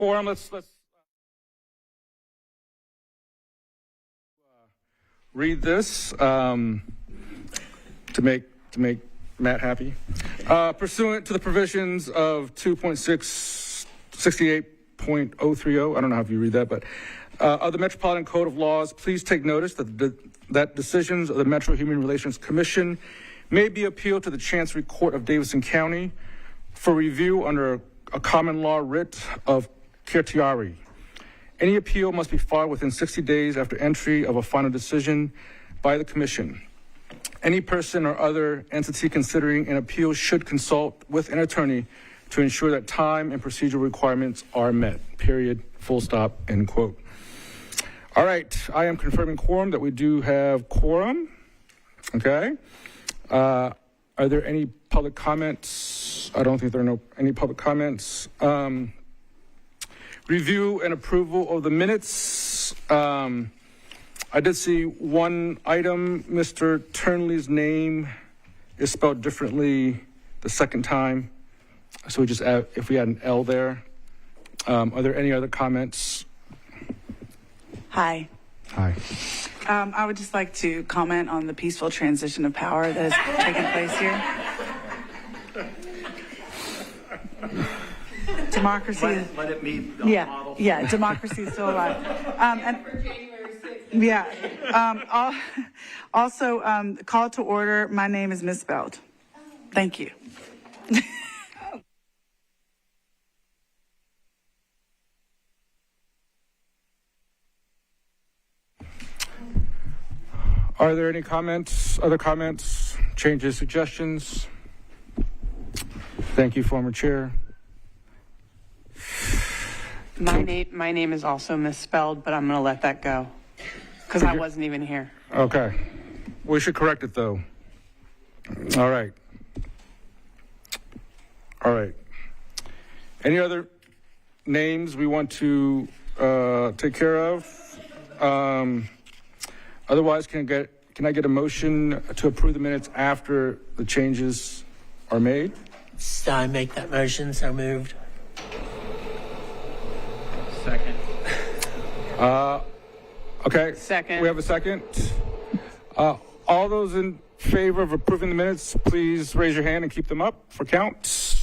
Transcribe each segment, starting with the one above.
Quorum, let's read this to make Matt happy. Pursuant to the provisions of 2.68.030, I don't know how you read that, but of the Metropolitan Code of Laws, please take notice that decisions of the Metro Human Relations Commission may be appealed to the Chancery Court of Davidson County for review under a common law writ of certiorari. Any appeal must be filed within 60 days after entry of a final decision by the Commission. Any person or other entity considering an appeal should consult with an attorney to ensure that time and procedural requirements are met. Period. Full stop. End quote. All right. I am confirming quorum that we do have quorum. Okay. Are there any public comments? I don't think there are any public comments. Review and approval of the minutes. I did see one item. Mr. Turnley's name is spelled differently the second time. So we just add, if we had an L there. Are there any other comments? Hi. Hi. I would just like to comment on the peaceful transition of power that has taken place here. Democracy. Let it be the model. Yeah, democracy is still alive. Yeah. Also, call to order. My name is misspelled. Thank you. Are there any comments, other comments, changes, suggestions? Thank you, former chair. My name is also misspelled, but I'm going to let that go because I wasn't even here. Okay. We should correct it, though. All right. All right. Any other names we want to take care of? Otherwise, can I get a motion to approve the minutes after the changes are made? So I make that motion. So moved. Second. Okay. Second. We have a second. All those in favor of approving the minutes, please raise your hand and keep them up for count.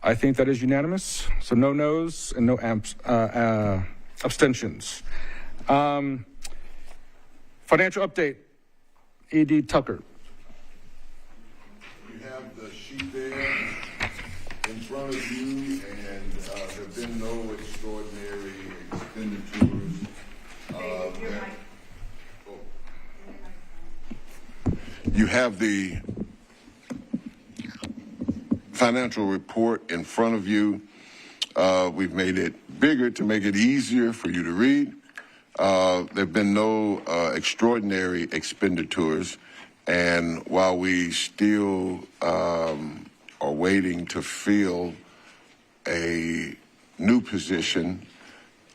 I think that is unanimous. So no no's and no abstentions. Financial update. E.D. Tucker. You have the sheet there in front of you, and there have been no extraordinary expenditures. You have the financial report in front of you. We've made it bigger to make it easier for you to read. There have been no extraordinary expenditures, and while we still are waiting to fill a new position,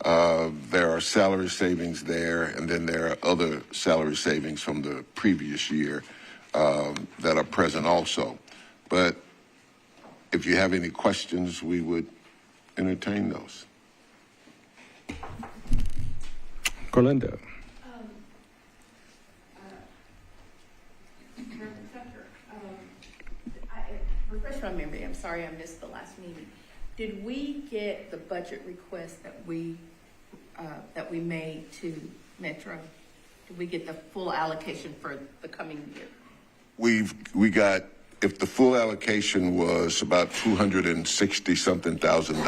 there are salary savings there, and then there are other salary savings from the previous year that are present also. But if you have any questions, we would entertain those. Corlinda. Refresh my memory. I'm sorry I missed the last meeting. Did we get the budget request that we made to Metro? Did we get the full allocation for the coming year? We got, if the full allocation was about $260-something thousand,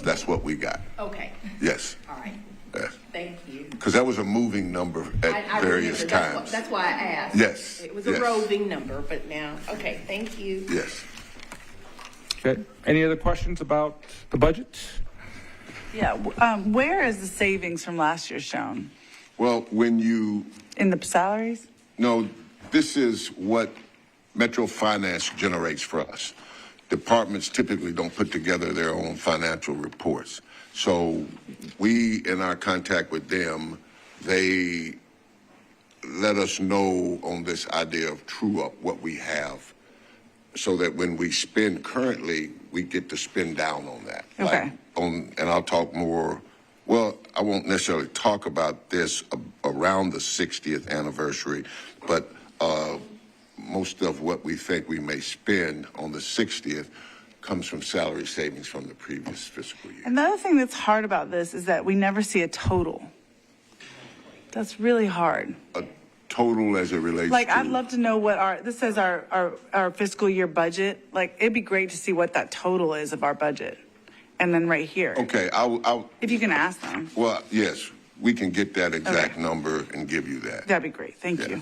that's what we got. Okay. Yes. All right. Yes. Thank you. Because that was a moving number at various times. That's why I asked. Yes. It was a roving number, but now, okay, thank you. Yes. Okay. Any other questions about the budget? Yeah. Where is the savings from last year shown? Well, when you... In the salaries? No, this is what Metro Finance generates for us. Departments typically don't put together their own financial reports. So we, in our contact with them, they let us know on this idea of true up what we have, so that when we spend currently, we get to spend down on that. Okay. Like and I'll talk more. Well, I won't necessarily talk about this around the 60th anniversary, but most of what we think we may spend on the 60th comes from salary savings from the previous fiscal year. Another thing that's hard about this is that we never see a total. That's really hard. A total as it relates Like, to... I'd love to know what this says our fiscal year budget. Like, it'd be great to see what that total is of our budget. And then right here. Okay, I'll... If you can ask them. Well, yes, we can get that exact Okay. number and give you that. That'd be great. Thank Yes. you.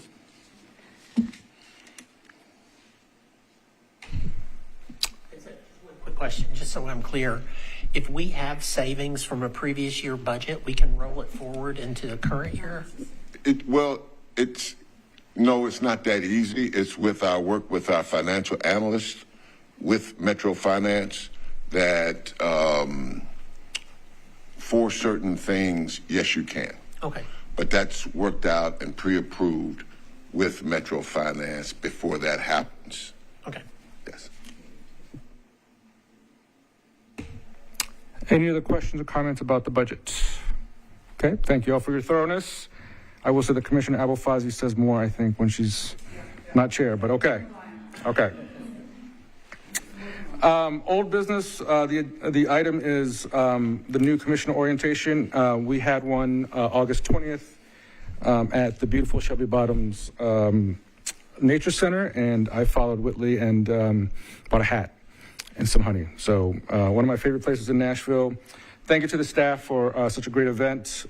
Quick question, just so I'm clear. If we have savings from a previous year budget, we can roll it forward into the current year? No, it's not that easy. It's with our work with our financial analysts, with Metro Finance, that for certain things, yes, you can. Okay. But that's worked out and pre-approved with Metro Finance before that happens. Okay. Yes. Any other questions or comments about the budget? Okay, thank you all for your thoroughness. I will say that Commissioner Abelfazi says more, I think, when she's not chair, but okay. Okay. Old business, the item is the new commissioner orientation. We had one August 20th at the beautiful Shelby Bottoms Nature Center, and I followed Whitley and bought a hat and some honey. So one of my favorite places in Nashville. Thank you to the staff for such a great event.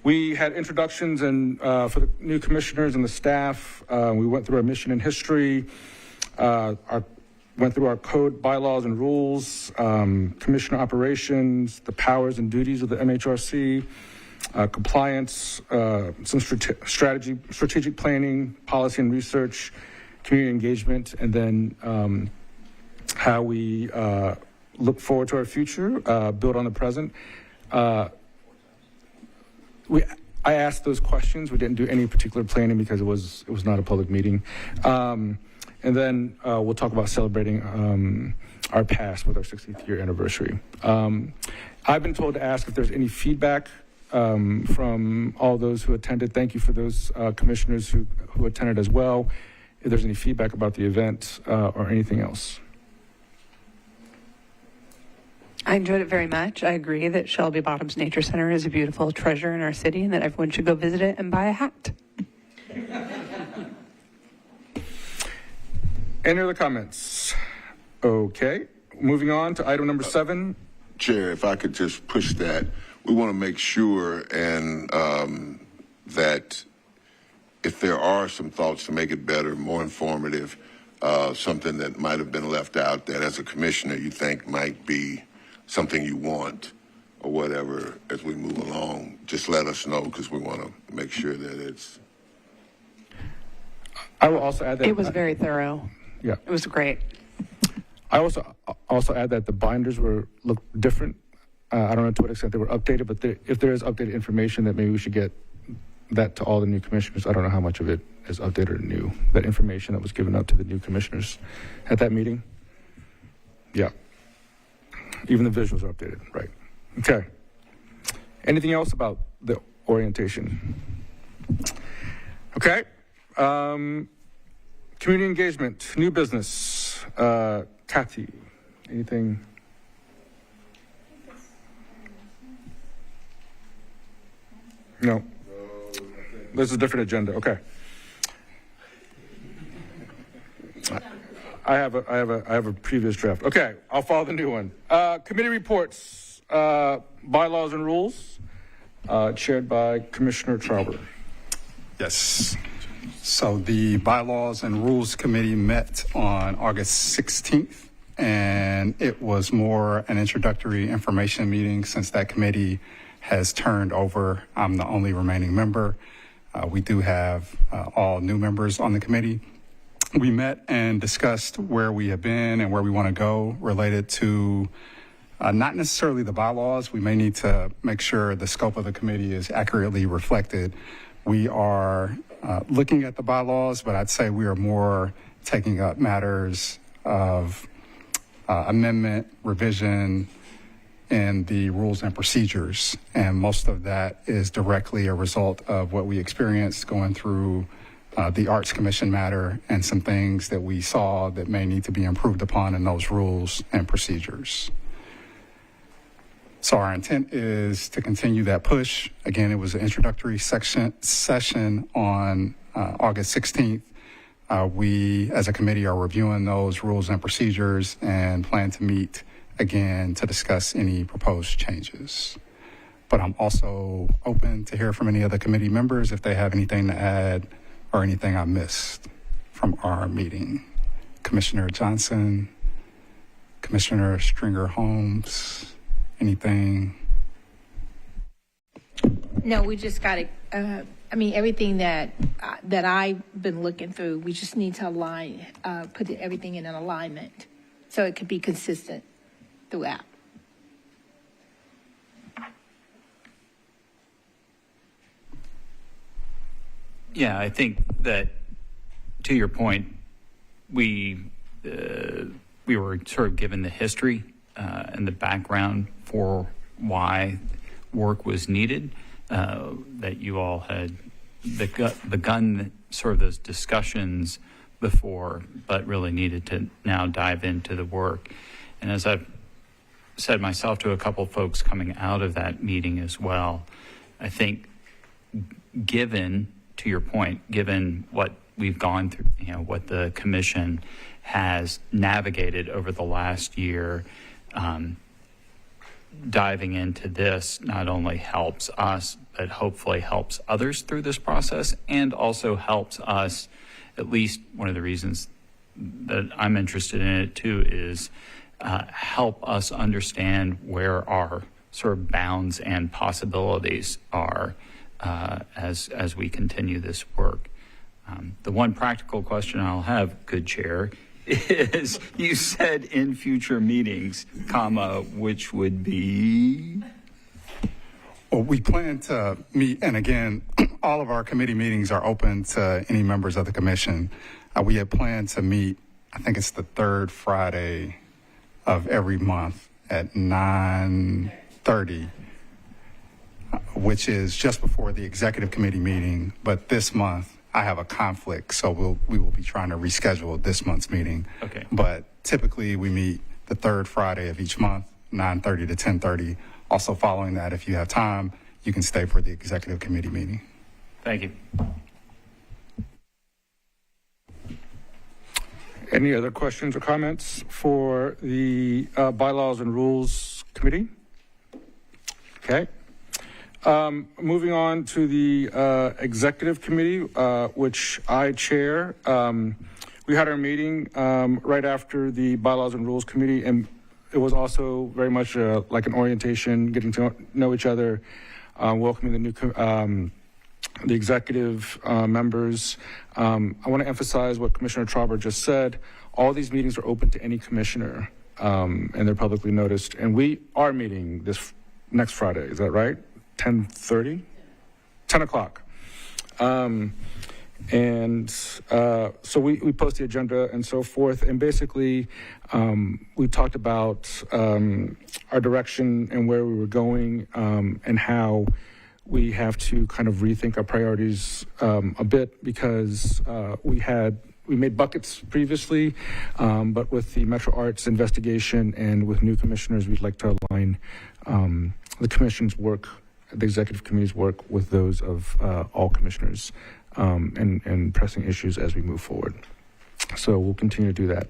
We had introductions and for the new commissioners and the staff. We went through our mission and history, went through our code, bylaws, and rules, commissioner operations, the powers and duties of the MHRC, compliance, some strategic planning, policy and research, community engagement, and then how we look forward to our future, build on the present. I asked those questions. We didn't do any particular planning because it was not a public meeting. And then we'll talk about celebrating our past with our 60th year anniversary. I've been told to ask if there's any feedback from all those who attended. Thank you for those commissioners who attended as well. If there's any feedback about the event or anything else. I enjoyed it very much. I agree that Shelby Bottoms Nature Center is a beautiful treasure in our city and that everyone should go visit it and buy a hat. Any other comments? Okay, moving on to item number 7. Chair, if I could just push that, we want to make sure and that if there are some thoughts to make it better, more informative, something that might have been left out that as a commissioner you think might be something you want or whatever as we move along, just let us know because we want to make sure that it's... I will also add that It was very thorough. Yeah. It was great. I also add that the binders looked different. I don't know to what extent they were updated, but if there is updated information, that maybe we should get that to all the new commissioners. I don't know how much of it is updated or new. That information that was given out to the new commissioners at that meeting. Yeah. Even the visuals are updated, right? Okay. Anything else about the orientation? Okay. Community engagement, new business. Kathy, anything? No. This is a different agenda. Okay. I have a previous draft. Okay, I'll follow the new one. Committee reports, bylaws and rules, chaired by Commissioner Trauber. Yes. So the Bylaws and Rules Committee met on August 16th, and it was more an introductory information meeting since that committee has turned over. I'm the only remaining member. We do have all new members on the committee. We met and discussed where we have been and where we want to go related to not necessarily the bylaws. We may need to make sure the scope of the committee is accurately reflected. We are looking at the bylaws, but I'd say we are more taking up matters of amendment, revision, in the rules and procedures. And most of that is directly a result of what we experienced going through the Arts Commission matter and some things that we saw that may need to be improved upon in those rules and procedures. So our intent is to continue that push. Again, it was an introductory session on August 16th. We, as a committee, are reviewing those rules and procedures and plan to meet again to discuss any proposed changes. But I'm also open to hear from any other committee members if they have anything to add or anything I missed from our meeting. Commissioner Johnson, Commissioner Stringer-Holmes, anything? No, we just got to, everything that I've been looking through, we just need to align, put everything in an alignment so it could be consistent throughout. Yeah, I think that, to your point, we were sort of given the history and the background for why work was needed, that you all had begun sort of those discussions before, but really needed to now dive into the work. And as I've said myself to a couple folks coming out of that meeting as well, I think given, to your point, given what we've gone through, what the commission has navigated over the last year, diving into this not only helps us, but hopefully helps others through this process, and also helps us, at least one of the reasons that I'm interested in it too, is help us understand where our sort of bounds and possibilities are as we continue this work. The one practical question I'll have, good chair, is you said in future meetings, which would be? Well, we plan to meet, and again, all of our committee meetings are open to any members of the commission. We had planned to meet, I think it's the third Friday of every month at 9:30, which is just before the executive committee meeting. But this month, I have a conflict, so we will be trying to reschedule this month's meeting. Okay. But typically, we meet the third Friday of each month, 9:30 to 10:30. Also, following that, if you have time, you can stay for the executive committee meeting. Thank you. Any other questions or comments for the Bylaws and Rules Committee? Okay. Moving on to the Executive Committee, which I chair. We had our meeting right after the Bylaws and Rules Committee, and it was also very much like an orientation, getting to know each other, welcoming the new the executive members. I want to emphasize what Commissioner Trauber just said. All these meetings are open to any commissioner, and they're publicly noticed. And we are meeting this next Friday. Is that right? 10:30? 10 o'clock. So we post the agenda and so forth. And basically, we talked about our direction and where we were going, and how we have to kind of rethink our priorities a bit, because we made buckets previously, but with the Metro Arts investigation and with new commissioners, we'd like to align the commission's work, the executive committee's work, with those of all commissioners, and pressing issues as we move forward. So we'll continue to do that.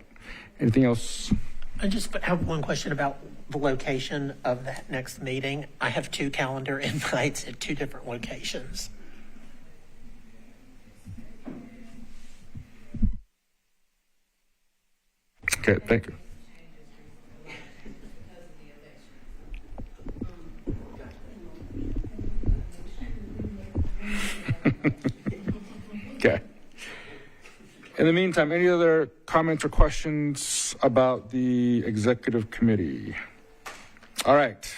Anything else? I just have one question about the location of that next meeting. I have 2 calendar invites at 2 different locations. Okay, thank you. Okay. In the meantime, any other comments or questions about the executive committee? All right.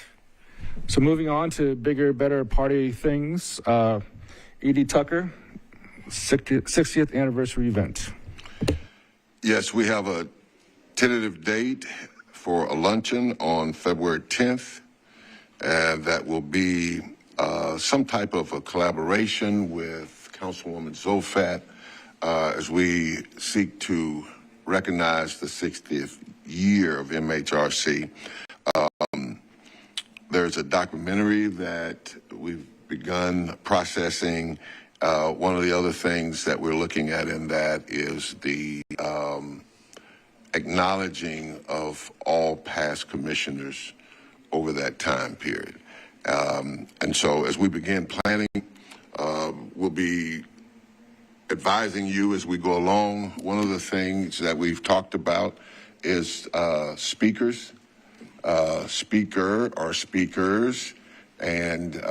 So moving on to bigger, better party things. E.D. Tucker, 60th anniversary event. Yes, we have a tentative date for a luncheon on February 10th and that will be some type of a collaboration with Councilwoman Zolfat as we seek to recognize the 60th year of MHRC. There's a documentary that we've begun processing. One of the other things that we're looking at in that is the acknowledging of all past commissioners over that time period. And so as we begin planning, we'll be advising you as we go along. One of the things that we've talked about is speakers, speaker or speakers, and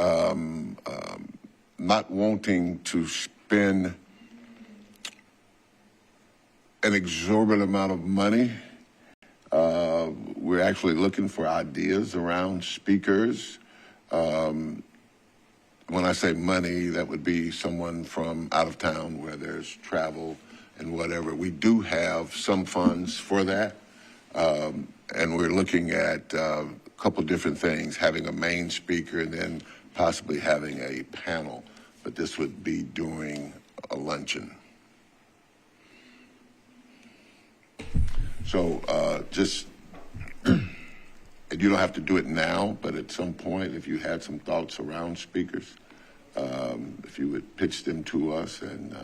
not wanting to spend an exorbitant amount of money. We're actually looking for ideas around speakers. When I say money, that would be someone from out of town where there's travel and whatever. We do have some funds for that. And we're looking at a couple different things, having a main speaker and then possibly having a panel. But this would be during a luncheon. So just, you don't have to do it now, but at some point, if you had some thoughts around speakers, if you would pitch them to us, and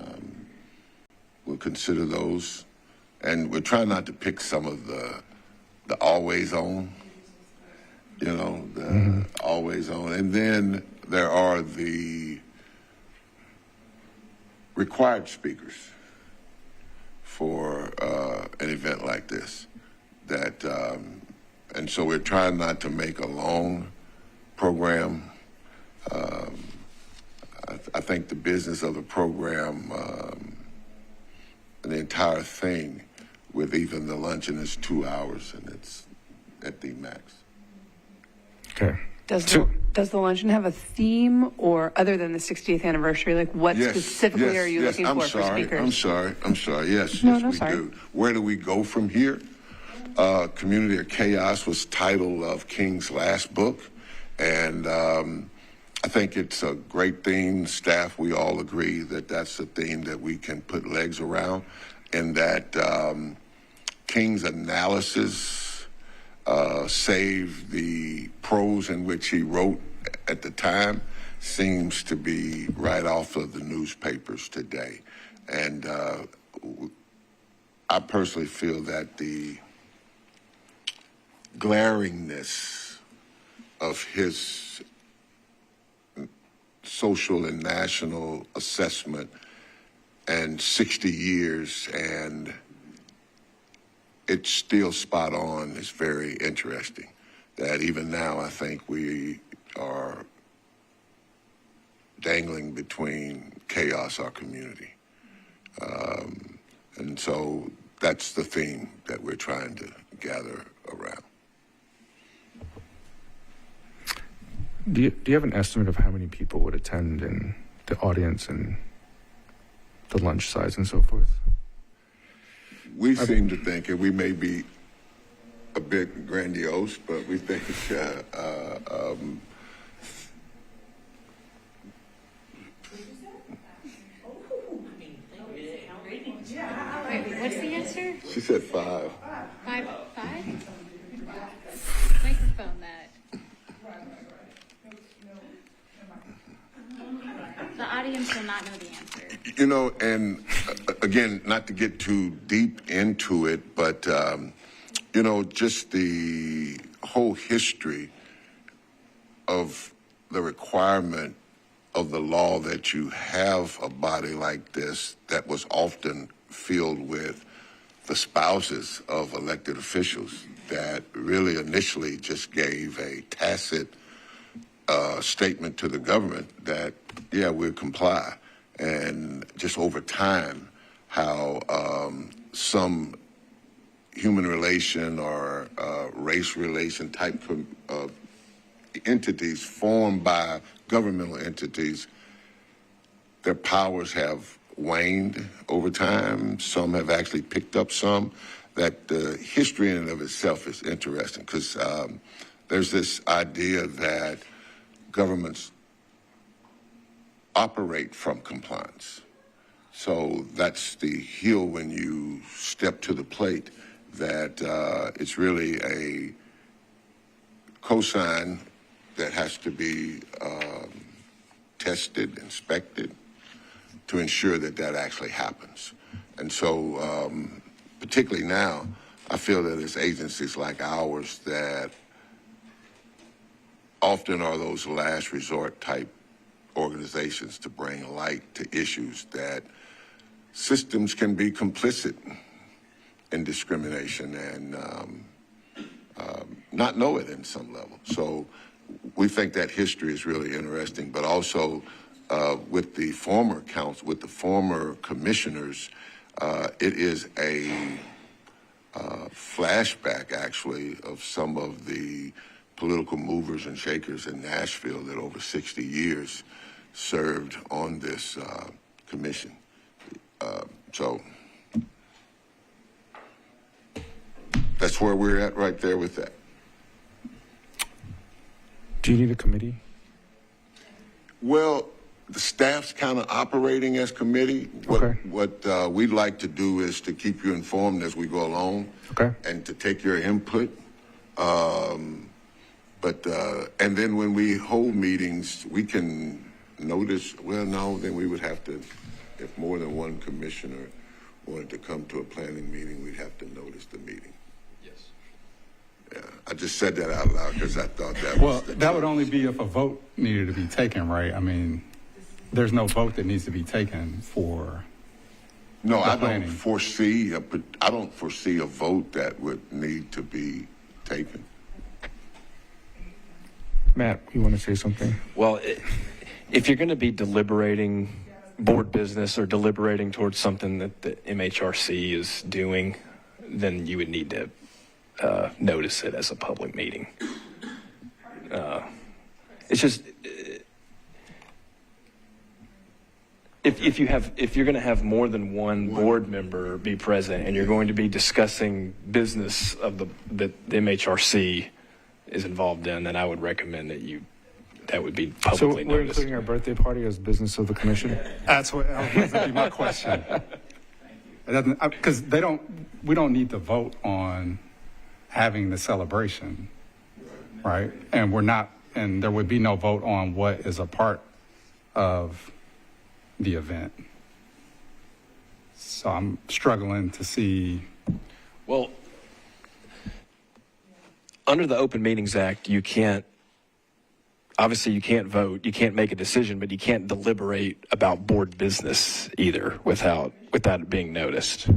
we'll consider those. And we're trying not to pick some of the always on, you know, the always on. And then there are the required speakers for an event like this. That and so we're trying not to make a long program. I think the business of the program and the entire thing with even the luncheon is 2 hours, and it's at the max. Okay. Does the luncheon have a theme, or other than the 60th anniversary, like what specifically are you looking for speakers? I'm sorry. Yes, No, we sorry. do. Where do we go from here? Community of Chaos was title of King's last book, and I think it's a great theme. Staff, we all agree that that's a theme that we can put legs around, and that King's analysis save the prose in which he wrote at the time seems to be right off of the newspapers today. And I personally feel that the glaringness of his social and national assessment and 60 years, and it's still spot on, is very interesting. That even now I think we are dangling between chaos, our community. And so that's the theme that we're trying to gather around. Do you have an estimate of how many people would attend in the audience and the lunch size and so forth? We seem to think, and we may be a bit grandiose, but we think What's the answer? she said 5. Five? Microphone that. The audience will not know the answer. You know, and again, not to get too deep into it, but, you know, just the whole history of the requirement of the law that you have a body like this that was often filled with the spouses of elected officials that really initially just gave a tacit statement to the government that, yeah, we'll comply. And just over time, how some human relation or race relation type of entities formed by governmental entities, their powers have waned over time. Some have actually picked up some. That the history in and of itself is interesting, because there's this idea that governments operate from compliance. So that's the hill when you step to the plate, that it's really a cosign that has to be tested, inspected, to ensure that that actually happens. And so, particularly now, I feel that there's agencies like ours that often are those last resort type organizations to bring light to issues that systems can be complicit in discrimination and not know it in some level. So we think that history is really interesting, but also with the former council, with the former commissioners, it is a flashback actually of some of the political movers and shakers in Nashville that over 60 years served on this commission. So that's where we're at right there with that. Do you need a committee? Well, the staff's kind of operating as committee. What we'd like to do is to keep you informed as we go along, and to take your input. And then when we hold meetings, we can notice. Well, no, then we would have to, if more than one commissioner wanted to come to a planning meeting, we'd have to notice the meeting. Yeah, I just said that out loud because I thought that was. Well, that would only be if a vote needed to be taken, right? I mean, there's no vote that needs to be taken for. No, I don't foresee a vote that would need to be taken. Matt, you want to say something? Well, if you're going to be deliberating board business or deliberating towards something that the MHRC is doing, then you would need to notice it as a public meeting. It's just if you're going to have more than one board member be present and you're going to be discussing business of that the MHRC is involved in, then I would recommend that would be publicly So we're noticed. including our birthday party as business of the commission? That's what was going to be my question. It doesn't, because we don't need to vote on having the celebration, right? And there would be no vote on what is a part of the event. So I'm struggling to see. Well, under the Open Meetings Act, you can't vote, you can't make a decision, but you can't deliberate about board business either without it being noticed.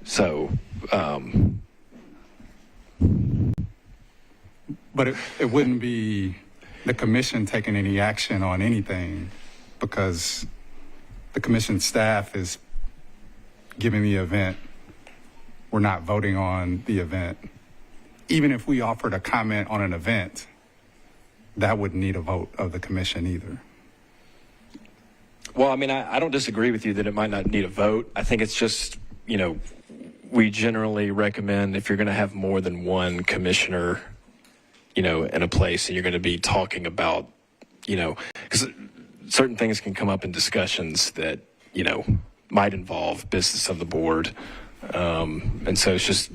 So, But it wouldn't be the commission taking any action on anything because the commission staff is giving the event. We're not voting on the event. Even if we offered a comment on an event, that wouldn't need a vote of the commission either. well, I mean, I don't disagree with you that it might not need a vote. I think it's just, we generally recommend if you're going to have more than one commissioner, in a place and you're going to be talking about, because certain things can come up in discussions that, might involve business of the board. And so it's just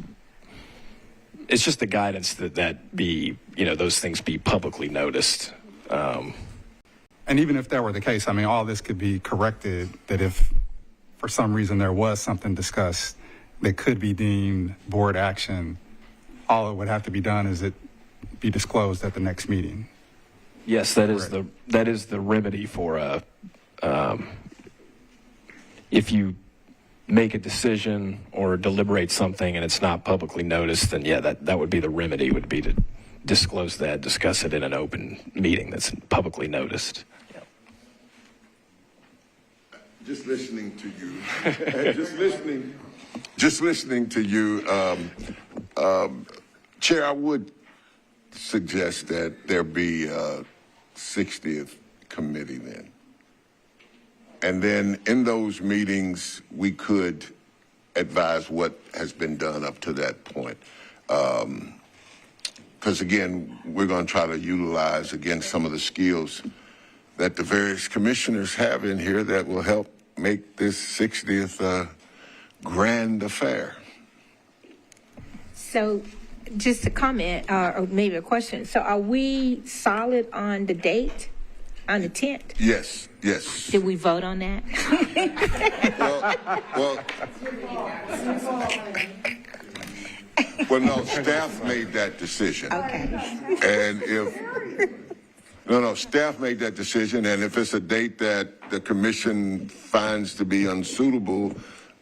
the guidance that be, those things be publicly noticed. And even if that were the case, I mean, all this could be corrected, that if for some reason there was something discussed that could be deemed board action, all it would have to be done is it be disclosed at the next meeting. Yes, that is the remedy for if you make a decision or deliberate something and it's not publicly noticed, then yeah, that would be the remedy, would be to disclose that, discuss it in an open meeting that's publicly noticed. Just listening to you, just listening to you, Chair, I would suggest that there be a 60th committee then. And then in those meetings, we could advise what has been done up to that point. Because because again, we're going to try to utilize, again, some of the skills that the various commissioners have in here that will help make this 60th grand affair. So just a comment or maybe a question. So are we solid on the date, on the 10th? Yes, yes. Did we vote on that? Well, no, staff made that decision. Okay. And staff made that decision, and if it's a date that the commission finds to be unsuitable,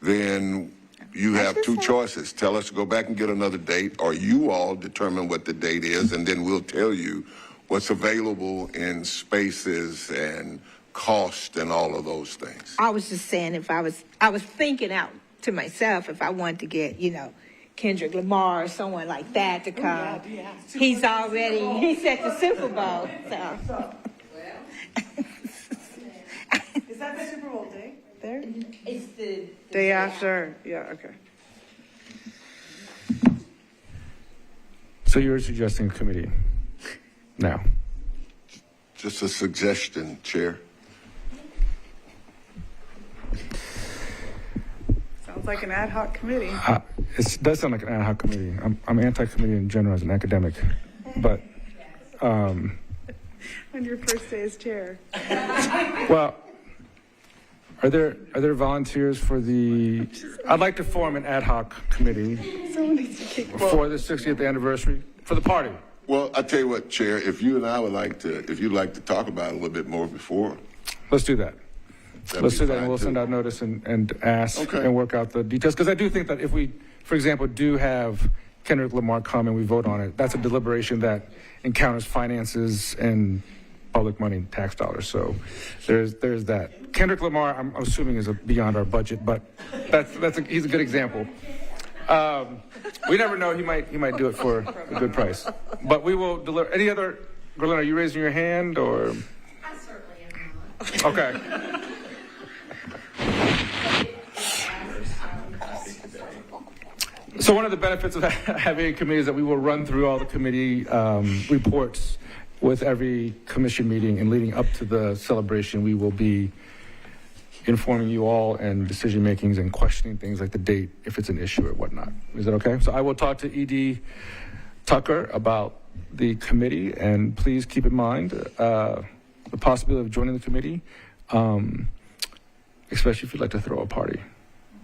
then you have two choices. Tell us to go back and get another date, or you all determine what the date is, and then we'll tell you what's available in spaces and cost and all of those things. I was just saying I was thinking out to myself if I wanted to get, Kendrick Lamar or someone like that to come. He's at the Super Bowl. So. Is that the Super Bowl day there? It's the Day after, yeah, okay. So you're suggesting a committee now? Just a suggestion, Chair. Sounds like an ad hoc committee. It does sound like an ad hoc committee. I'm anti-committee in general as an academic, but On your first day as chair. well, are there volunteers for the? I'd like to form an ad hoc committee Someone needs to kick for the 60th anniversary for the party. Well, I tell you what, Chair, if you and I if you'd like to talk about it a little bit more before. Let's do that. Let's do that, and fine, we'll too. send out notice and ask Okay. and work out the details. Because I do think that if we, for example, do have Kendrick Lamar come and we vote on it, that's a deliberation that encounters finances and public money, tax dollars. So there's that. Kendrick Lamar, I'm assuming, is beyond our budget, but he's a good example. We never know; he might do it for a good price. But we will deliver. Any other? Gerlin, are you raising your hand or? I certainly am not. Okay. So one of the benefits of having a committee is that we will run through all the committee reports with every commission meeting, and leading up to the celebration, we will be informing you all and decision makings and questioning things like the date if it's an issue or whatnot. Is that okay? So I will talk to ED Tucker about the committee, and please keep in mind the possibility of joining the committee, especially if you'd like to throw a party.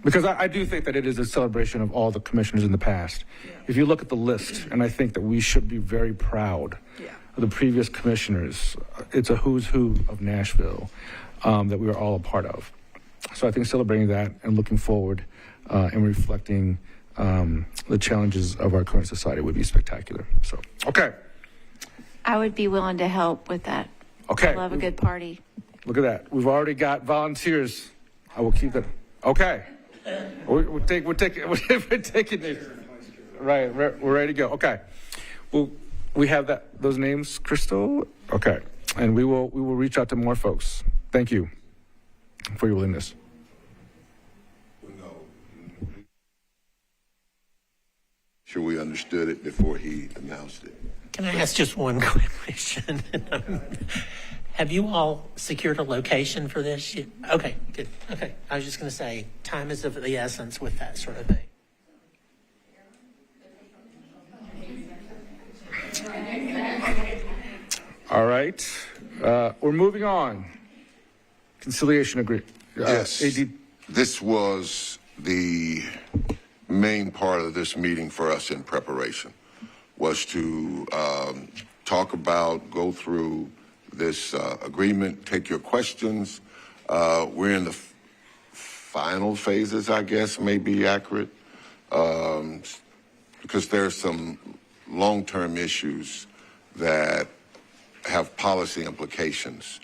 Because I do think that it is a celebration of all the commissioners in the past. Yeah. If you look at the list, and I think that we should be very proud of the previous commissioners, it's a who's who of Nashville that we are all a part of. So I think celebrating that and looking forward and reflecting the challenges of our current society would be spectacular. So, okay. I would be willing to help with that. Okay. I love a good party. Look at that. We've already got volunteers. I will keep that. Okay. We're taking it. Right. We're ready to go. Okay. Well, we have those names, Crystal. Okay. And we will reach out to more folks. Thank you for your willingness. Sure we understood it before he announced it. Can I ask just one quick question? Have you all secured a location for this? Okay, good. Okay. I was just going to say, time is of the essence with that sort of thing. All right. We're moving on. Conciliation agreement. Yes. AD. This was the main part of this meeting for us in preparation, was to go through this agreement, take your questions. We're in the final phases, I guess, may be accurate, because there's some long-term issues that have policy implications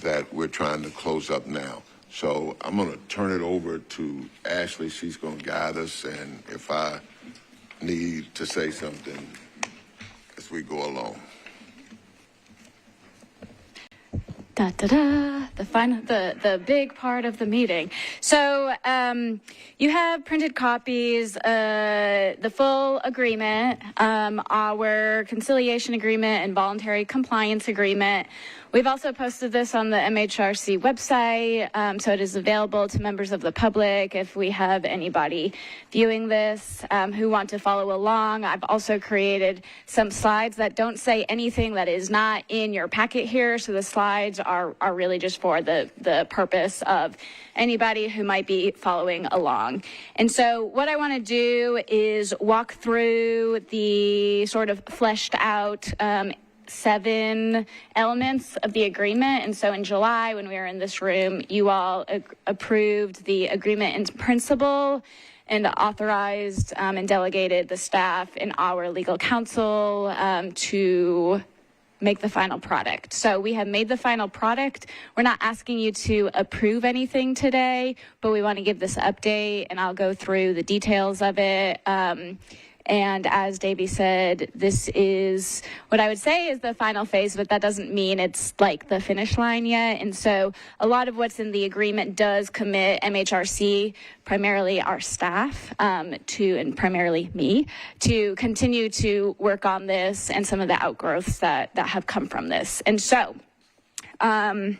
that we're trying to close up now. So I'm going to turn it over to Ashley. She's going to guide us, and if I need to say something as we go along. The big part of the meeting. So you have printed copies, the full agreement, our conciliation agreement and voluntary compliance agreement. We've also posted this on the MHRC website, so it is available to members of the public if we have anybody viewing this who want to follow along. I've also created some slides that don't say anything that is not in your packet here, so the slides are really just for the purpose of anybody who might be following along. And so what I want to do is walk through the sort of fleshed out 7 elements of the agreement. And so in July, when we were in this room, you all approved the agreement in principle and authorized and delegated the staff and our legal counsel to make the final product. So we have made the final product. We're not asking you to approve anything today, but we want to give this update, and I'll go through the details of it. And as Davey said, this is what I would say is the final phase, but that doesn't mean it's like the finish line yet. And so a lot of what's in the agreement does commit MHRC, primarily our staff, and primarily me, to continue to work on this and some of the outgrowths that have come from this. And so I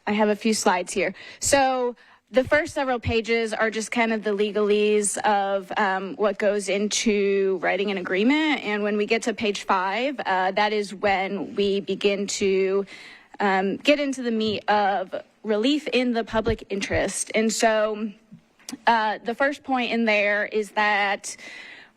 have a few slides here. So the first several pages are just kind of the legalese of what goes into writing an agreement. And when we get to page 5, that is when we begin to get into the meat of relief in the public interest. And so the first point in there is that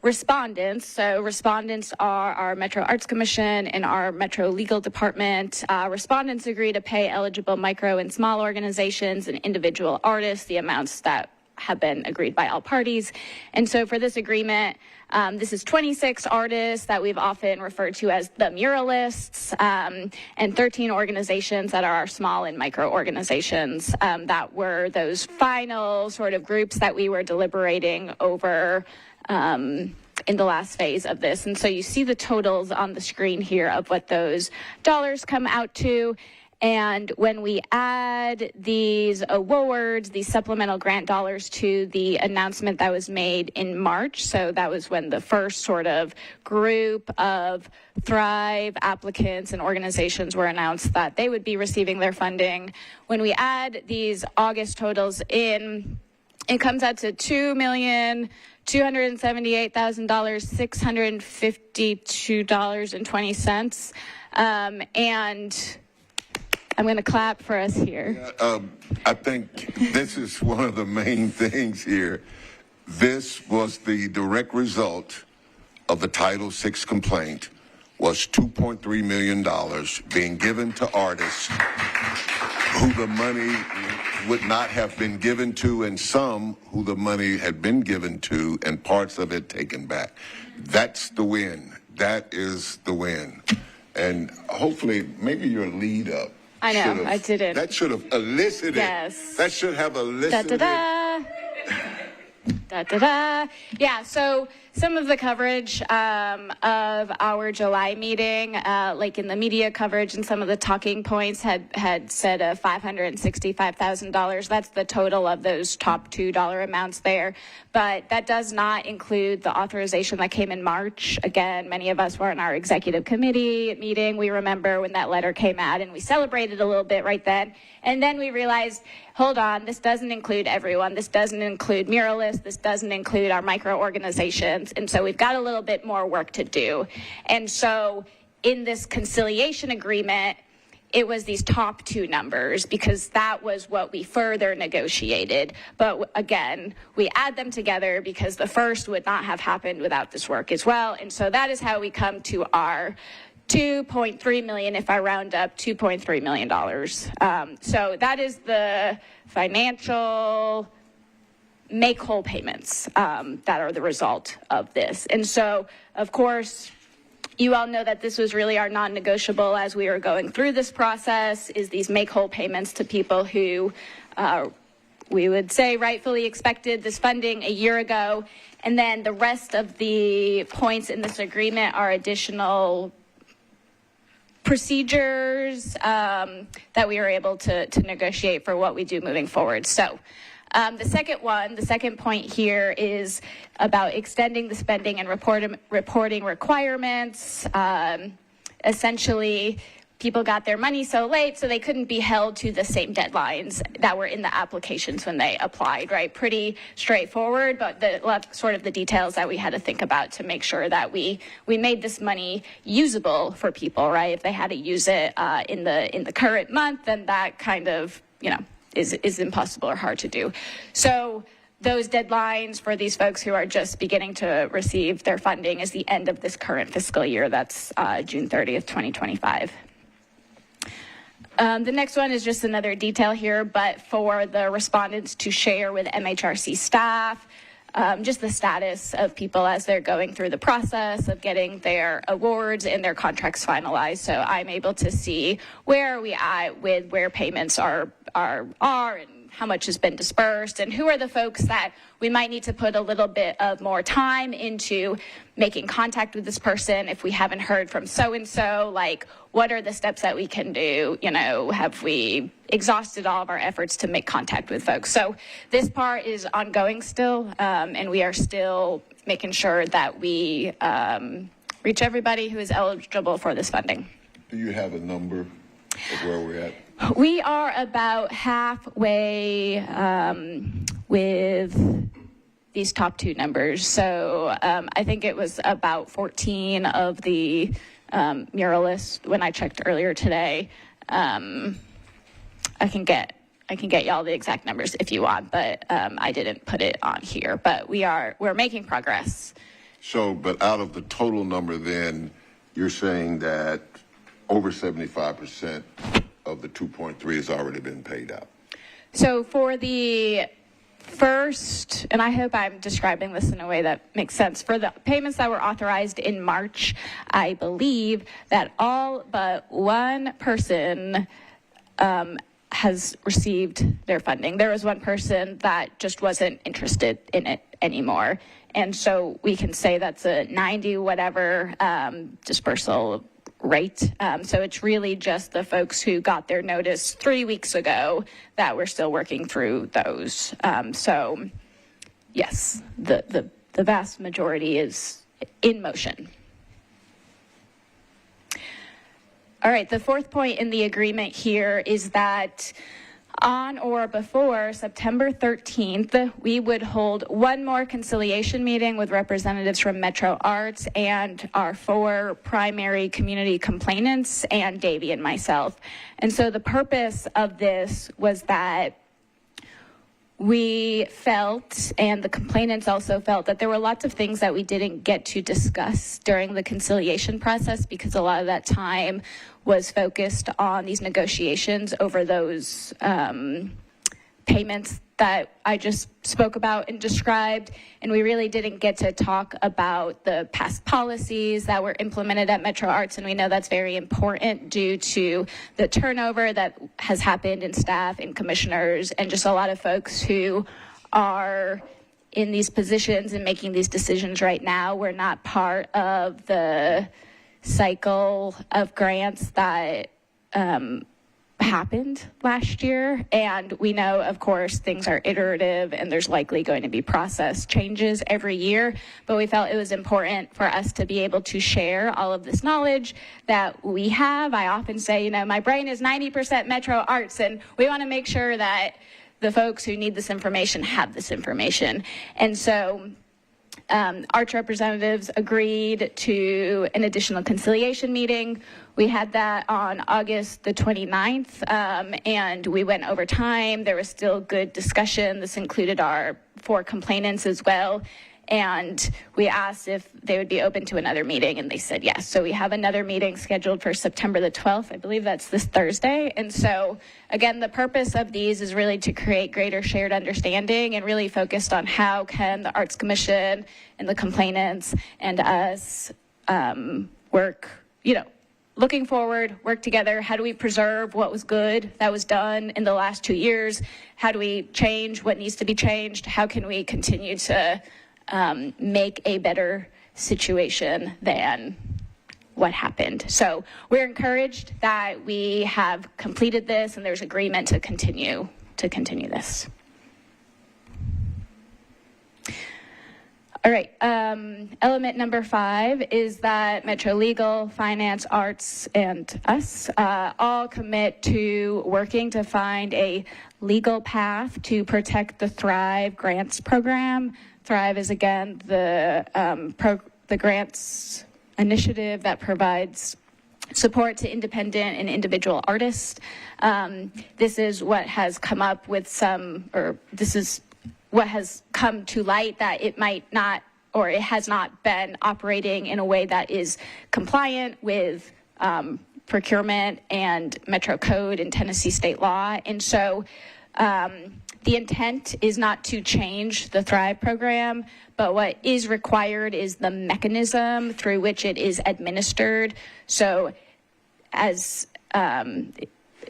respondents are our Metro Arts Commission and our Metro Legal Department. Respondents agree to pay eligible micro and small organizations and individual artists the amounts that have been agreed by all parties. And so for this agreement, this is 26 artists that we've often referred to as the muralists, and 13 organizations that are our small and micro organizations that were those final sort of groups that we were deliberating over in the last phase of this. And so you see the totals on the screen here of what those dollars come out to. And when we add these awards, these supplemental grant dollars to the announcement that was made in March, so that was when the first sort of group of Thrive applicants and organizations were announced that they would be receiving their funding. When we add these August totals in, it comes out to $2,278,652.20. And I'm going to clap for us here. I think this is one of the main things here. This was the direct result of the Title VI complaint, was $2.3 million being given to artists who the money would not have been given to, and some who the money had been given to and parts of it taken back. That's the win. That is the win. And hopefully, maybe your lead up. I know, I didn't. That should have elicited. Yes. That should have elicited. Yeah, so some of the coverage of our July meeting, like in the media coverage and some of the talking points had said $565,000. That's the total of those top $2 amounts there. But that does not include the authorization that came in March. Again, many of us were in our executive committee meeting. We remember when that letter came out, and we celebrated a little bit right then. And then we realized, hold on, this doesn't include everyone. This doesn't include muralists. This doesn't include our micro organizations. And so we've got a little bit more work to do. And so in this conciliation agreement, it was these top 2 numbers because that was what we further negotiated. But again, we add them together because the first would not have happened without this work as well. And so that is how we come to our $2.3 million, if I round up, $2.3 million. So that is the financial make-whole payments that are the result of this. And so, of course, you all know that this was really our non-negotiable as we were going through this process, is these make-whole payments to people who we would say rightfully expected this funding a year ago. And then the rest of the points in this agreement are additional procedures that we were able to negotiate for what we do moving forward. So the second point here is about extending the spending and reporting requirements. Essentially, people got their money so late, so they couldn't be held to the same deadlines that were in the applications when they applied, right? Pretty straightforward, but sort of the details that we had to think about to make sure that we made this money usable for people, right? If they had to use it in the current month, then that kind of, is impossible or hard to do. So those deadlines for these folks who are just beginning to receive their funding is the end of this current fiscal year. That's June 30th, 2025. The next one is just another detail here, but for the respondents to share with MHRC staff, just the status of people as they're going through the process of getting their awards and their contracts finalized. So I'm able to see where are we at with where payments are and how much has been dispersed, and who are the folks that we might need to put a little bit of more time into making contact with this person if we haven't heard from so-and-so, like what are the steps that we can do? Have we exhausted all of our efforts to make contact with folks? So this part is ongoing still, and we are still making sure that we reach everybody who is eligible for this funding. Do you have a number of where we're at? We are about halfway with these top two numbers. So I think it was about 14 of the muralists when I checked earlier today. I can get y'all the exact numbers if you want, but I didn't put it on here. But we're making progress. So, but out of the total number, then you're saying that over 75% of the 2.3 has already been paid out. So for the first, and I hope I'm describing this in a way that makes sense, for the payments that were authorized in March, I believe that all but one person has received their funding. There was one person that just wasn't interested in it anymore. And so we can say that's a 90 whatever dispersal rate. So it's really just the folks who got their notice 3 weeks ago that we're still working through those. So yes, the vast majority is in motion. All right, the fourth point in the agreement here is that on or before September 13th, we would hold one more conciliation meeting with representatives from Metro Arts and our 4 primary community complainants and Davey and myself. And so the purpose of this was that we felt, and the complainants also felt, that there were lots of things that we didn't get to discuss during the conciliation process because a lot of that time was focused on these negotiations over those payments that I just spoke about and described, and we really didn't get to talk about the past policies that were implemented at Metro Arts, and we know that's very important due to the turnover that has happened in staff and commissioners and just a lot of folks who are in these positions and making these decisions right now. We're not part of the cycle of grants that happened last year, and we know, of course, things are iterative and there's likely going to be process changes every year, but we felt it was important for us to be able to share all of this knowledge that we have. I often say, my brain is 90% Metro Arts, and we want to make sure that the folks who need this information have this information. And so Arts representatives agreed to an additional conciliation meeting. We had that on August the 29th, and we went over time. There was still good discussion. This included our 4 complainants as well. And we asked if they would be open to another meeting, and they said yes. So we have another meeting scheduled for September the 12th. I believe that's this Thursday. And so, again, the purpose of these is really to create greater shared understanding and really focused on how can the Arts Commission and the complainants and us work, looking forward, work together. How do we preserve what was good that was done in the last 2 years? How do we change what needs to be changed? How can we continue to make a better situation than what happened. So we're encouraged that we have completed this and there's agreement to continue this. All right, element number 5 is that Metro Legal, Finance, Arts, and us all commit to working to find a legal path to protect the Thrive Grants program. Thrive is, again, the grants initiative that provides support to independent and individual artists. This is what has come up with this is what has come to light, that it might not, or it has not been operating in a way that is compliant with procurement and Metro Code and Tennessee state law. And so the intent is not to change the Thrive program, but what is required is the mechanism through which it is administered. So as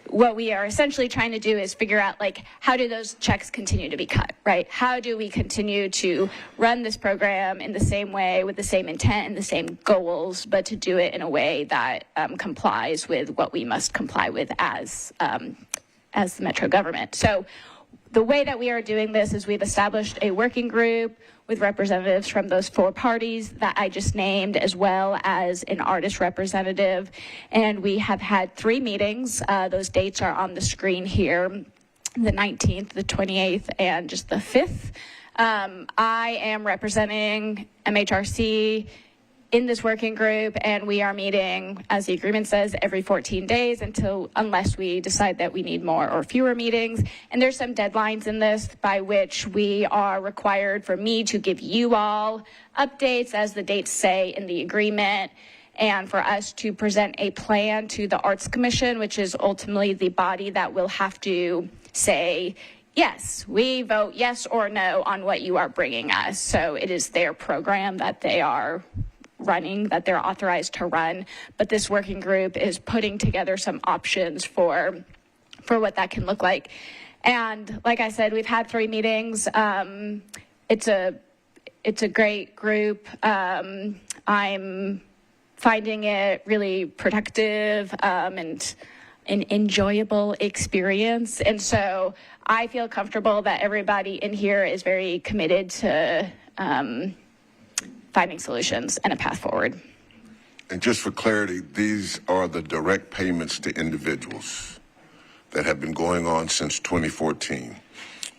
what we are essentially trying to do is figure out, like, how do those checks continue to be cut, right? How do we continue to run this program in the same way, with the same intent and the same goals, but to do it in a way that complies with what we must comply with as the Metro government. So the way that we are doing this is we've established a working group with representatives from those 4 parties that I just named, as well as an artist representative. And we have had 3 meetings. Those dates are on the screen here, the 19th, the 28th, and just the 5th. I am representing MHRC in this working group, and we are meeting, as the agreement says, every 14 days unless we decide that we need more or fewer meetings. And there's some deadlines in this by which we are required for me to give you all updates, as the dates say in the agreement, and for us to present a plan to the Arts Commission, which is ultimately the body that will have to say, yes, we vote yes or no on what you are bringing us. So it is their program that they are running, that they're authorized to run, but this working group is putting together some options for what that can look like. And like I said, we've had 3 meetings. It's a great group. I'm finding it really productive and an enjoyable experience. And so I feel comfortable that everybody in here is very committed to finding solutions and a path forward. And just for clarity, these are the direct payments to individuals that have been going on since 2014.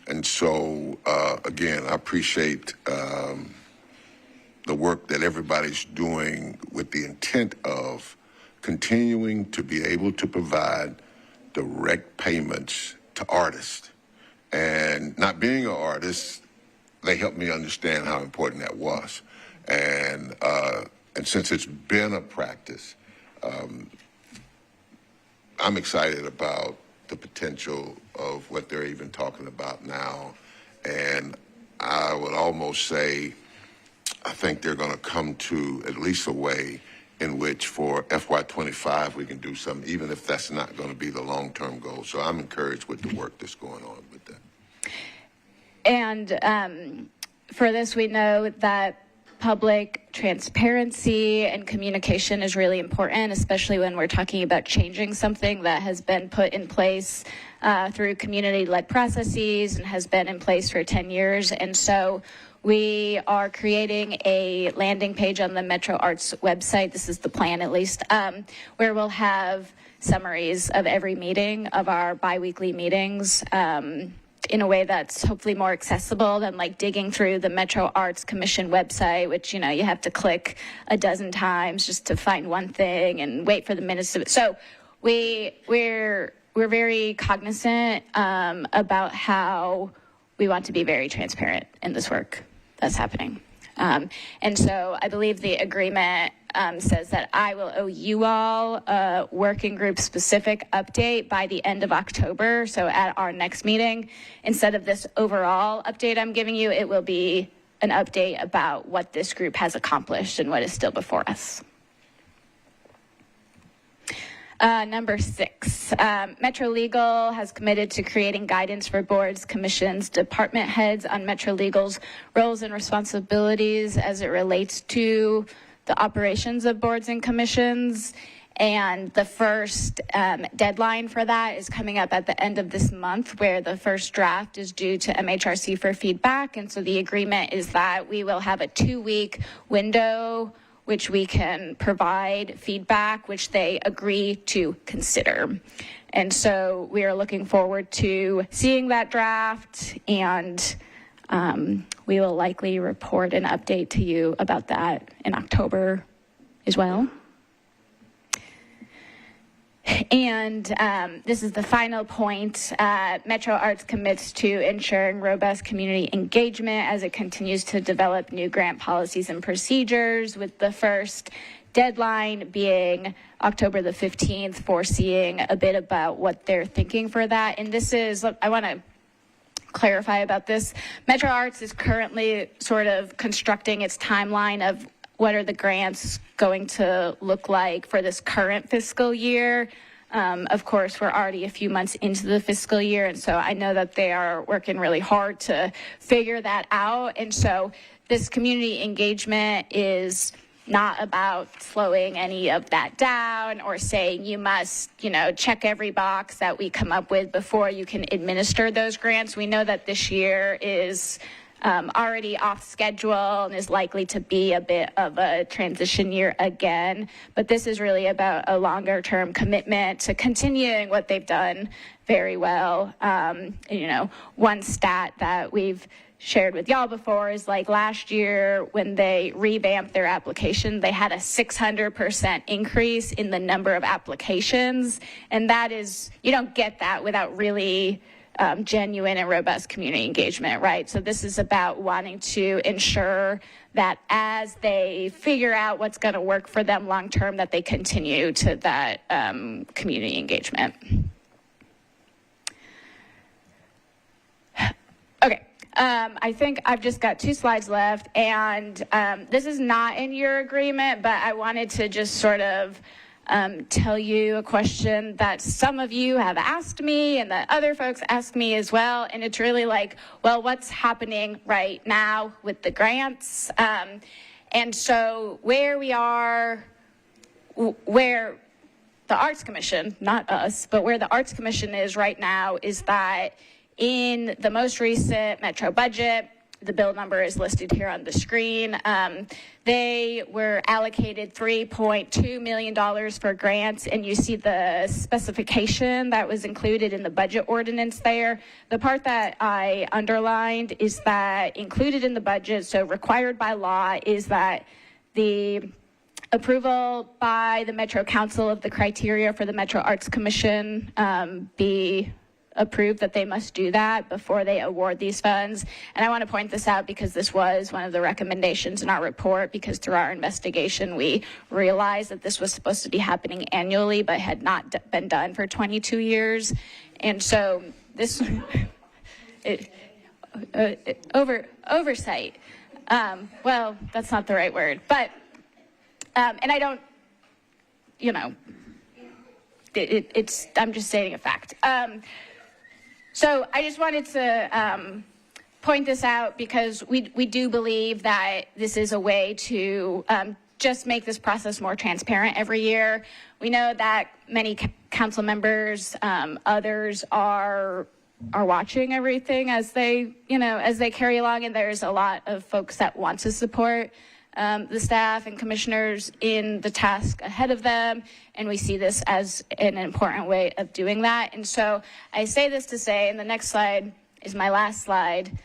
And so, again, I appreciate the work that everybody's doing with the intent of continuing to be able to provide direct payments to artists. And not being an artist, they helped me understand how important that was. And since it's been a practice, I'm excited about the potential of what they're even talking about now. And I would almost say, I think they're going to come to at least a way in which for FY25 we can do something, even if that's not going to be the long-term goal. So I'm encouraged with the work that's going on with that. And for this, we know that public transparency and communication is really important, especially when we're talking about changing something that has been put in place through community-led processes and has been in place for 10 years. And so we are creating a landing page on the Metro Arts website. This is the plan, at least, where we'll have summaries of every meeting of our biweekly meetings in a way that's hopefully more accessible than like digging through the Metro Arts Commission website, which, you know, you have to click a dozen times just to find one thing and wait for the minutes of it. So we're very cognizant about how we want to be very transparent in this work that's happening. And so I believe the agreement says that I will owe you all a working group specific update by the end of October. So at our next meeting, instead of this overall update I'm giving you, it will be an update about what this group has accomplished and what is still before us. Number 6, Metro Legal has committed to creating guidance for boards, commissions, department heads on Metro Legal's roles and responsibilities as it relates to the operations of boards and commissions. And the first deadline for that is coming up at the end of this month, where the first draft is due to MHRC for feedback. And so the agreement is that we will have a 2-week window which we can provide feedback, which they agree to consider. And so we are looking forward to seeing that draft, and we will likely report an update to you about that in October as well. And this is the final point. Metro Arts commits to ensuring robust community engagement as it continues to develop new grant policies and procedures, with the first deadline being October the 15th, foreseeing a bit about what they're thinking for that. And this is, I want to clarify about this. Metro Arts is currently sort of constructing its timeline of what are the grants going to look like for this current fiscal year. Of course, we're already a few months into the fiscal year, and so I know that they are working really hard to figure that out. And so this community engagement is not about slowing any of that down or saying you must, check every box that we come up with before you can administer those grants. We know that this year is already off schedule and is likely to be a bit of a transition year again. But this is really about a longer term commitment to continuing what they've done very well. One stat that we've shared with y'all before is like last year when they revamped their application, they had a 600% increase in the number of applications. And that is, you don't get that without really genuine and robust community engagement, right? So this is about wanting to ensure that as they figure out what's going to work for them long term, that they continue to that community engagement. Okay. I think I've just got 2 slides left, and this is not in your agreement, but I wanted to just sort of tell you a question that some of you have asked me and that other folks asked me as well. And it's really like, well, what's happening right now with the grants? And so where we are, where the Arts Commission, not us, but where the Arts Commission is right now is that in the most recent Metro budget, the bill number is listed here on the screen. They were allocated $3.2 million for grants, and you see the specification that was included in the budget ordinance there. The part that I underlined is that included in the budget, so required by law, is that the approval by the Metro Council of the criteria for the Metro Arts Commission be approved, that they must do that before they award these funds. And I want to point this out because this was one of the recommendations in our report, because through our investigation, we realized that this was supposed to be happening annually, but had not been done for 22 years. And so this oversight. Well, that's not the right word, but, and I don't, I'm just stating a fact. So I just wanted to point this out because we do believe that this is a way to just make this process more transparent every year. We know that many council members, others are watching everything as they carry along, and there's a lot of folks that want to support the staff and commissioners in the task ahead of them, and we see this as an important way of doing that. And so I say this to say, and the next slide is my last slide,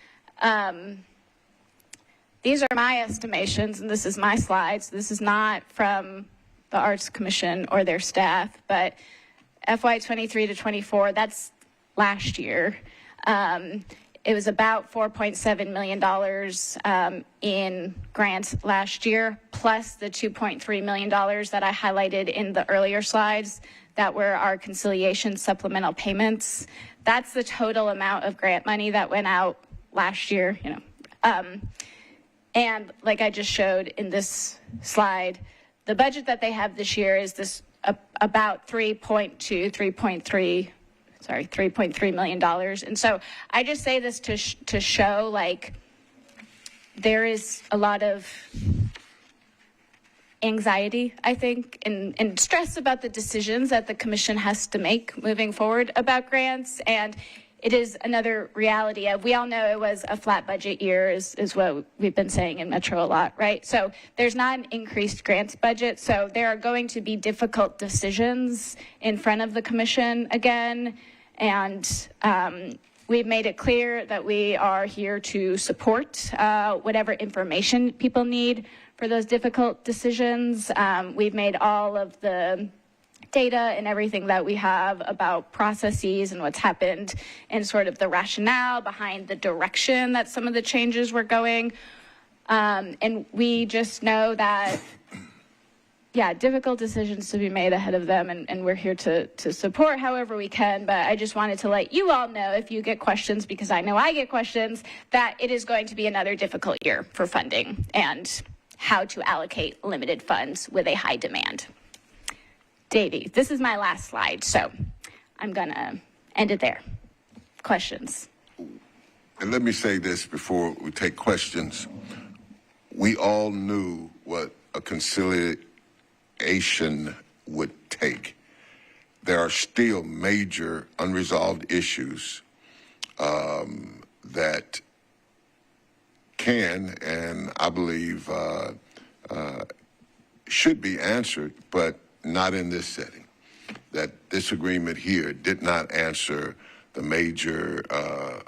these are my estimations, and this is my slides. This is not from the Arts Commission or their staff, but FY23 to 24, that's last year. It was about $4.7 million in grants last year, plus the $2.3 million that I highlighted in the earlier slides that were our conciliation supplemental payments. That's the total amount of grant money that went out last year. And like I just showed in this slide, the budget that they have this year is this about $3.3 million. And so I just say this to show, like, there is a lot of anxiety, I think, and stress about the decisions that the commission has to make moving forward about grants. And it is another reality of, we all know it was a flat budget year is what we've been saying in Metro a lot, right? So there's not an increased grants budget. So there are going to be difficult decisions in front of the commission again. And we've made it clear that we are here to support whatever information people need for those difficult decisions. We've made all of the data and everything that we have about processes and what's happened and sort of the rationale behind the direction that some of the changes were going. And we just know that, yeah, difficult decisions to be made ahead of them, and we're here to support however we can. But I just wanted to let you all know, if you get questions, because I know I get questions, that it is going to be another difficult year for funding and how to allocate limited funds with a high demand. Davey, this is my last slide, so I'm gonna end it there. Questions? And let me say this before we take questions. We all knew what a conciliation would take. There are still major unresolved issues that can, and I believe should be answered, but not in this setting. That this agreement here did not answer the major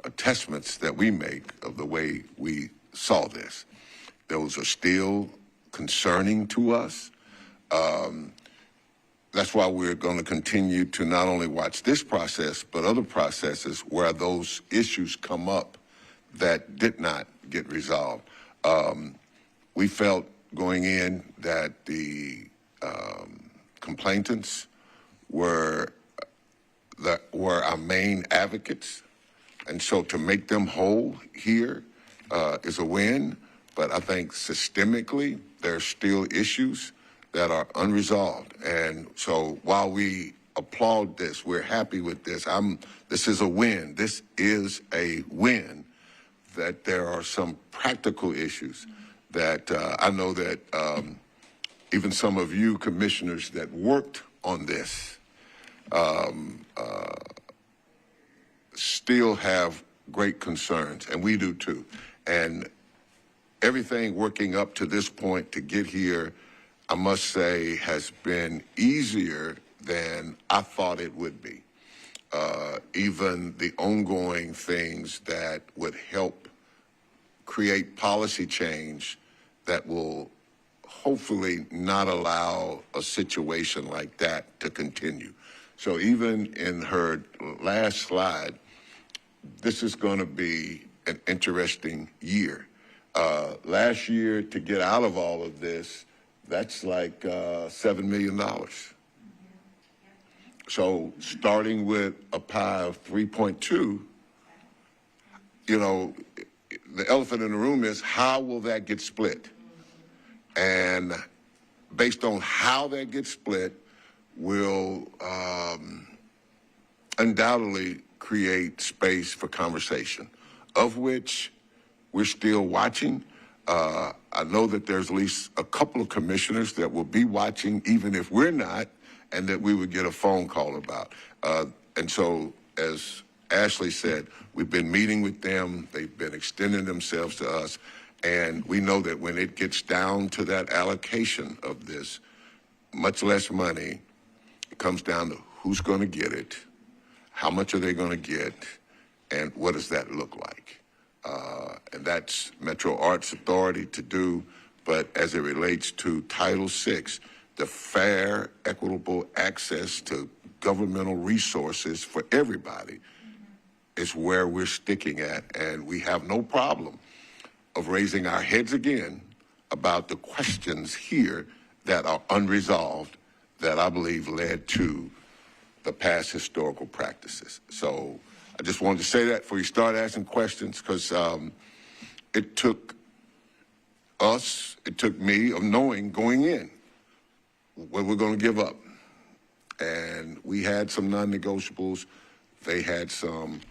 attestments that we make of the way we saw this. Those are still concerning to us. That's why we're going to continue to not only watch this process, but other processes where those issues come up that did not get resolved. We felt going in that the complainants were our main advocates, and so to make them whole here is a win. But I think systemically there are still issues that are unresolved, and so while we applaud this, we're happy with this. This is a win. This is a win. That there are some practical issues that I know that. Even some of you commissioners that worked on this still have great concerns, and we do too. And everything working up to this point to get here, I must say, has been easier than I thought it would be. Even the ongoing things that would help create policy change that will hopefully not allow a situation like that to continue. So even in her last slide, this is going to be an interesting year. Last year, to get out of all of this, that's like $7 million. So starting with a pie of 3.2, you know, the elephant in the room is, how will that get split? And based on how that gets split will undoubtedly create space for conversation, of which we're still watching. I know that there's at least a couple of commissioners that will be watching, even if we're not, and that we would get a phone call about. And so, as Ashley said, we've been meeting with them. They've been extending themselves to us. And we know that when it gets down to that allocation of this, much less money, it comes down to who's going to get it, how much are they going to get, and what does that look like? And that's Metro Arts Authority to do. But as it relates to Title VI, the fair, equitable access to governmental resources for everybody is where we're sticking at. And we have no problem of raising our heads again about the questions here that are unresolved that I believe led to the past historical practices. So I just wanted to say that before you start asking questions, because it took me of knowing going in what we're going to give up. And we had some non-negotiables, they had some,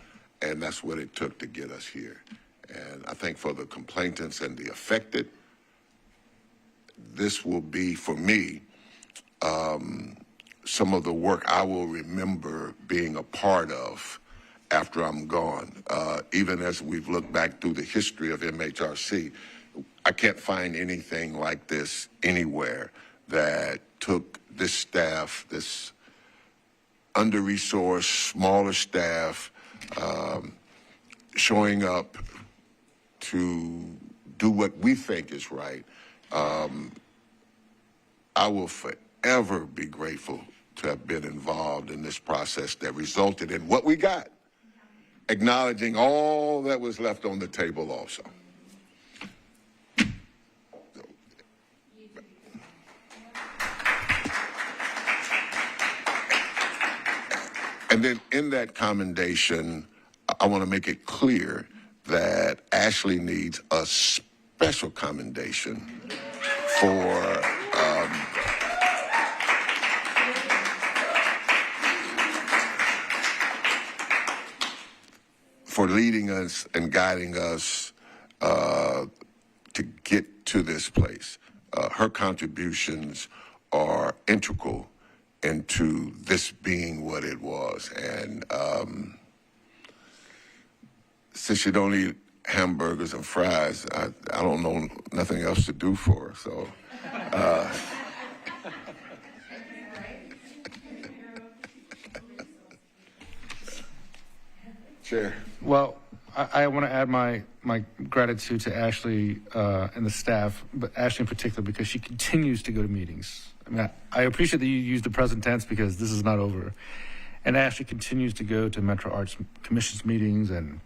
and that's what it took to get us here. And I think for the complainants and the affected, this will be, for me, some of the work I will remember being a part of after I'm gone. Even as we've looked back through the history of MHRC, I can't find anything like this anywhere that took this staff, this under-resourced, smaller staff, showing up to do what we think is right. I will forever be grateful to have been involved in this process that resulted in what we got, acknowledging all that was left on the table also. And then in that commendation, I want to make it clear that Ashley needs a special commendation for leading us and guiding us to get to this place. Her contributions are integral into this being what it was. And since you don't eat hamburgers and fries, I don't know nothing else to do for her. So, Chair. Well, I want to add my gratitude to Ashley and the staff, but Ashley in particular, because she continues to go to meetings. I mean, I appreciate that you use the present tense because this is not over. And Ashley continues to go to Metro Arts Commission's meetings and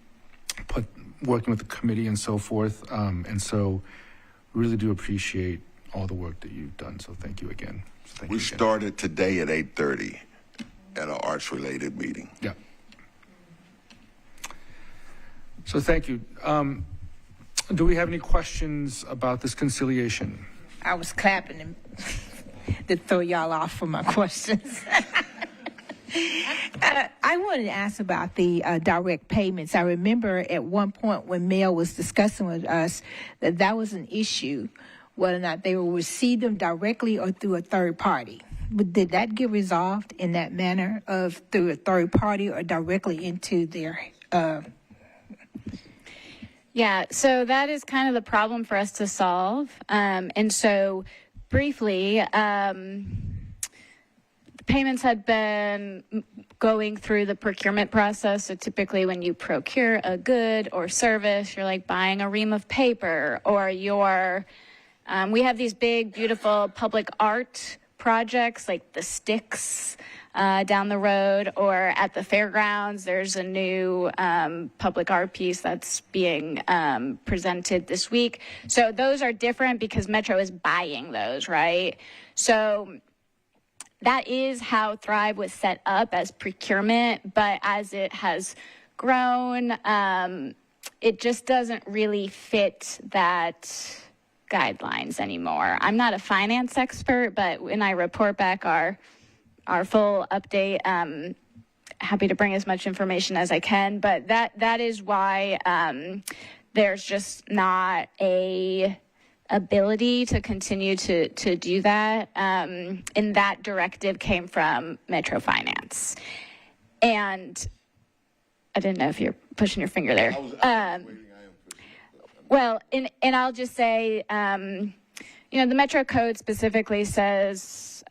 working with the committee and so forth. And so really do appreciate all the work that you've done. So thank you again. We started today at 8:30 at an arts-related meeting. Yeah. So thank you. Do we have any questions about this conciliation? I was clapping to throw y'all off for my questions. I wanted to ask about the direct payments. I remember at one point when Mel was discussing with us that was an issue, whether or not they will receive them directly or through a third party. But did that get resolved in that manner of through a third party or directly into their Yeah, so that is kind of the problem for us to solve. And so briefly, the payments had been going through the procurement process. So typically when you procure a good or service, you're like buying a ream of paper or we have these big, beautiful public art projects like the Sticks down the road, or at the fairgrounds, there's a new public art piece that's being presented this week. So those are different because Metro is buying those, right? So that is how Thrive was set up as procurement, but as it has grown, it just doesn't really fit that guidelines anymore. I'm not a finance expert, but when I report back our full update, happy to bring as much information as I can, but that is why there's just not a ability to continue to do that. And that directive came from Metro Finance. And I didn't know if you're pushing your finger there. Well, and I'll just say, the Metro Code specifically says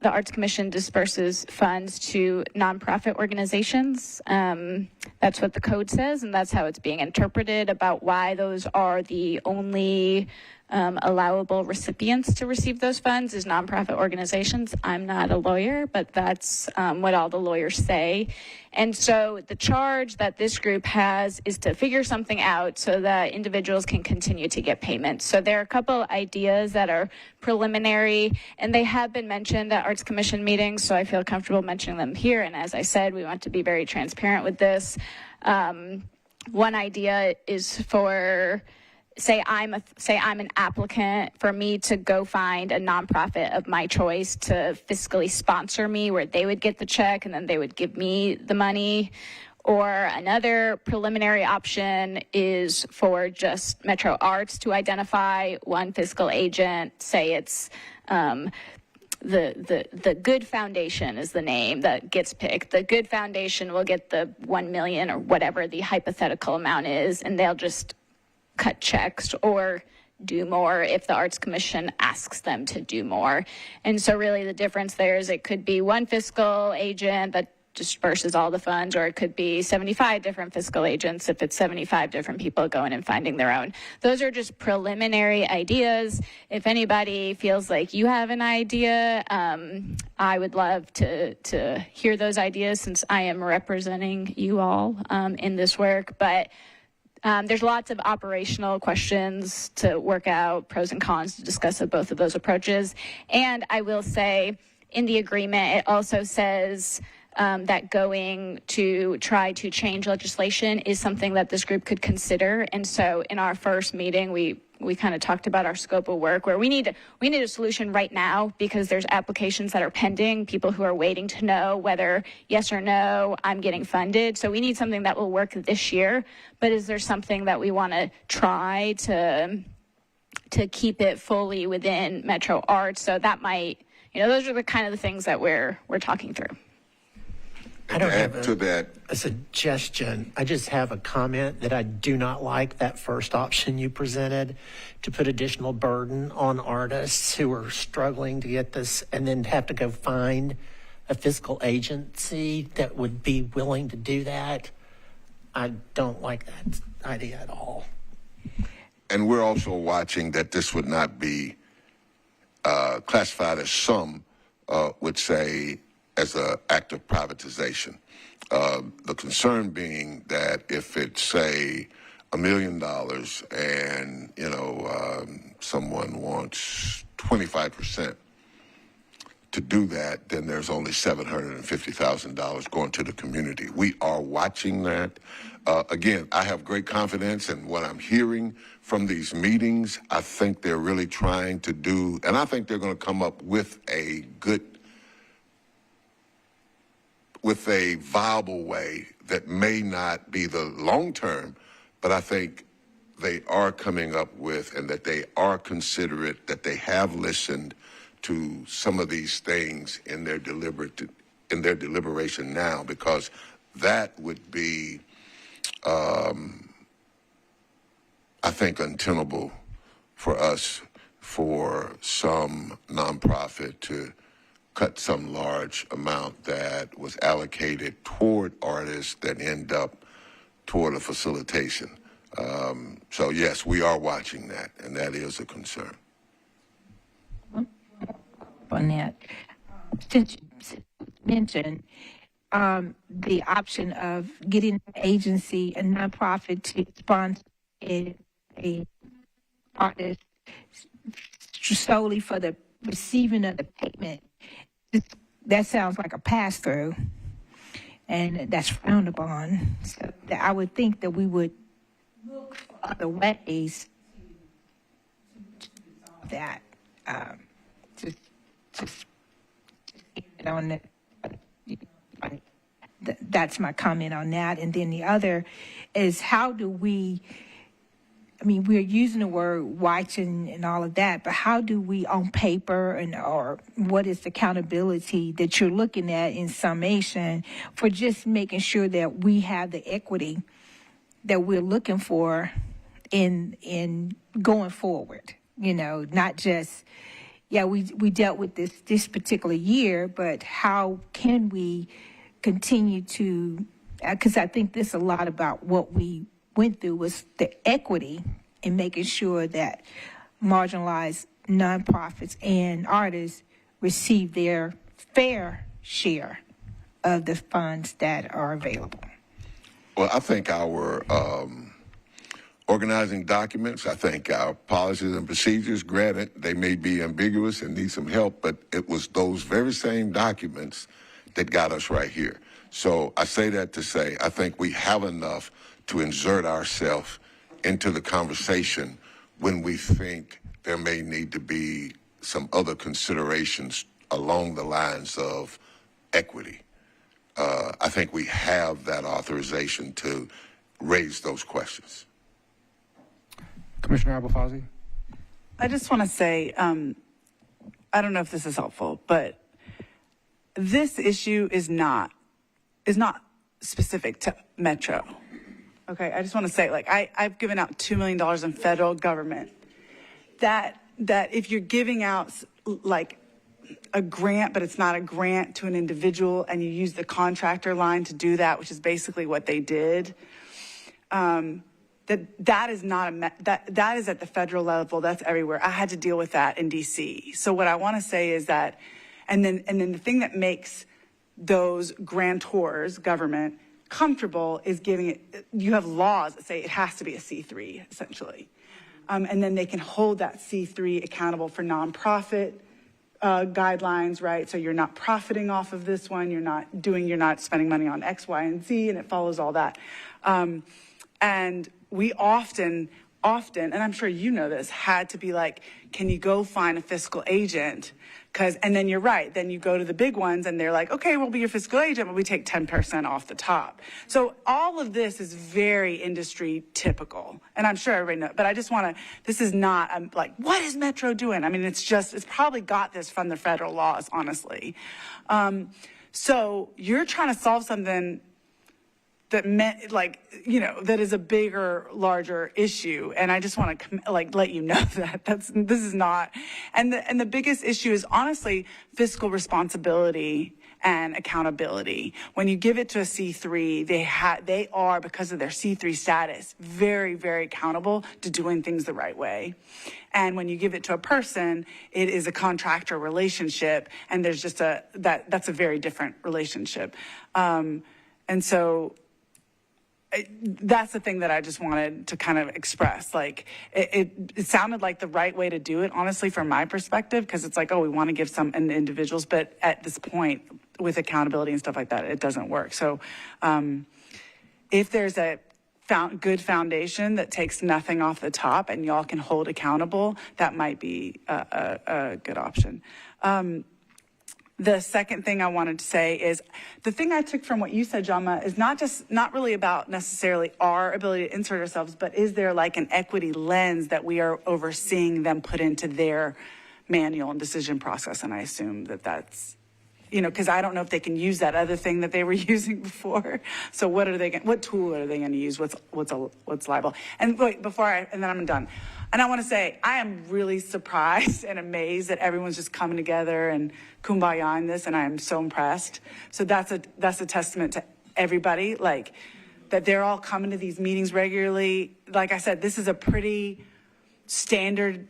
the Arts Commission disperses funds to nonprofit organizations. That's what the code says, and that's how it's being interpreted about why those are the only allowable recipients to receive those funds is nonprofit organizations. I'm not a lawyer, but that's what all the lawyers say. And so the charge that this group has is to figure something out so that individuals can continue to get payments. So there are a couple ideas that are preliminary, and they have been mentioned at Arts Commission meetings, so I feel comfortable mentioning them here. And as I said, we want to be very transparent with this. One idea is for say I'm an applicant, for me to go find a nonprofit of my choice to fiscally sponsor me, where they would get the check and then they would give me the money. Or another preliminary option is for just Metro Arts to identify one fiscal agent. Say it's the Good Foundation is the name that gets picked. The Good Foundation will get the 1 million or whatever the hypothetical amount is, and they'll just cut checks or do more if the Arts Commission asks them to do more. And so really the difference there is it could be one fiscal agent that disperses all the funds, or it could be 75 different fiscal agents if it's 75 different people going and finding their own. Those are just preliminary ideas. If anybody feels like you have an idea, I would love to hear those ideas since I am representing you all in this work. But there's lots of operational questions to work out, pros and cons to discuss of both of those approaches. And I will say in the agreement, it also says that going to try to change legislation is something that this group could consider. And so in our first meeting, we kind of talked about our scope of work where we need a solution right now because there's applications that are pending, people who are waiting to know whether yes or no, I'm getting funded. So we need something that will work this year. But is there something that we want to try to keep it fully within Metro Arts? So that might, those are the kind of the things that we're talking through. I don't have a suggestion. I just have a comment that I do not like that first option you presented to put additional burden on artists who are struggling to get this and then have to go find a fiscal agency that would be willing to do that. I don't like that idea at all. And we're also watching that this would not be classified as some would say as an act of privatization. The concern being that if it's, say, $1 million and, someone wants 25% to do that, then there's only $750,000 going to the community. We are watching that. Again, I have great confidence in what I'm hearing from these meetings. I think they're really trying to do, and I think they're going to come up with a viable way that may not be the long term, but I think they are coming up with, and that they are considerate, that they have listened to some of these things in their deliberation now, because that would be, I think, untenable for us, for some nonprofit to cut some large amount that was allocated toward artists that end up toward a facilitation. So yes, we are watching that, and that is a concern. On that, since you mentioned the option of getting an agency, a nonprofit, to sponsor a artist solely for the receiving of the payment, that sounds like a pass-through, and that's frowned upon. So I would think that we would look for other ways to resolve that. On that's my comment on that. And then the other is, how do we, we're using the word watching and all of that, but how do we on paper or what is the accountability that you're looking at in summation for just making sure that we have the equity that we're looking for in going forward? Not just, we dealt with this particular year, but how can we continue to, because I think this a lot about what we went through was the equity in making sure that marginalized nonprofits and artists receive their fair share of the funds that are available. Well, I think our organizing documents, I think our policies and procedures, granted, they may be ambiguous and need some help, but it was those very same documents that got us right here. So I say that to say, I think we have enough to insert ourselves into the conversation when we think there may need to be some other considerations along the lines of equity. I I think we have that authorization to raise those questions. Commissioner Abu-Fazi? I just want to say, I don't know if this is helpful, but this issue is not specific to Metro. Okay, I just want to say, like, I've given out $2 million in federal government. That if you're giving out like a grant, but it's not a grant to an individual, and you use the contractor line to do that, which is basically what they did. That is not that is at the federal level. That's everywhere. I had to deal with that in DC. So what I want to say is that, and then the thing that makes those grantors, government, comfortable is giving it. You have laws that say it has to be a C3 essentially, and then they can hold that C3 accountable for nonprofit guidelines, right? So you're not profiting off of this one. You're not spending money on X, Y, and Z, and it follows all that. And we often, and I'm sure you know this, had to be like, can you go find a fiscal agent? And then you're right, then you go to the big ones and they're like, okay, we'll be your fiscal agent, but we take 10% off the top. So all of this is very industry typical. And I'm sure everybody knows, but I just want to, this is not, I'm like, what is Metro doing? I mean, it's probably got this from the federal laws, honestly. So you're trying to solve something that meant, like, you know, that is a bigger, larger issue. And I just want to let you know that this is not, and the biggest issue is honestly fiscal responsibility and accountability. When you give it to a C3, they are, because of their C3 status, very, very accountable to doing things the right way. And when you give it to a person, it is a contractor relationship, and there's just that's a very different relationship. And so that's the thing that I just wanted to kind of express. Like, it sounded like the right way to do it, honestly, from my perspective, because it's like, oh, we want to give some individuals, but at this point, with accountability and stuff like that, it doesn't work. So if there's a good foundation that takes nothing off the top and y'all can hold accountable, that might be a good option. The second thing I wanted to say is the thing I took from what you said, Jama, is not really about necessarily our ability to insert ourselves, but is there like an equity lens that we are overseeing them put into their manual and decision process? And I assume that's, you know, because I don't know if they can use that other thing that they were using before. So what tool are they going to use? What's liable? And wait, and then I'm done. And I want to say, I am really surprised and amazed that everyone's just coming together and kumbaya in this, and I am so impressed. So that's a testament to everybody, like, that they're all coming to these meetings regularly. Like I said, this is a pretty standard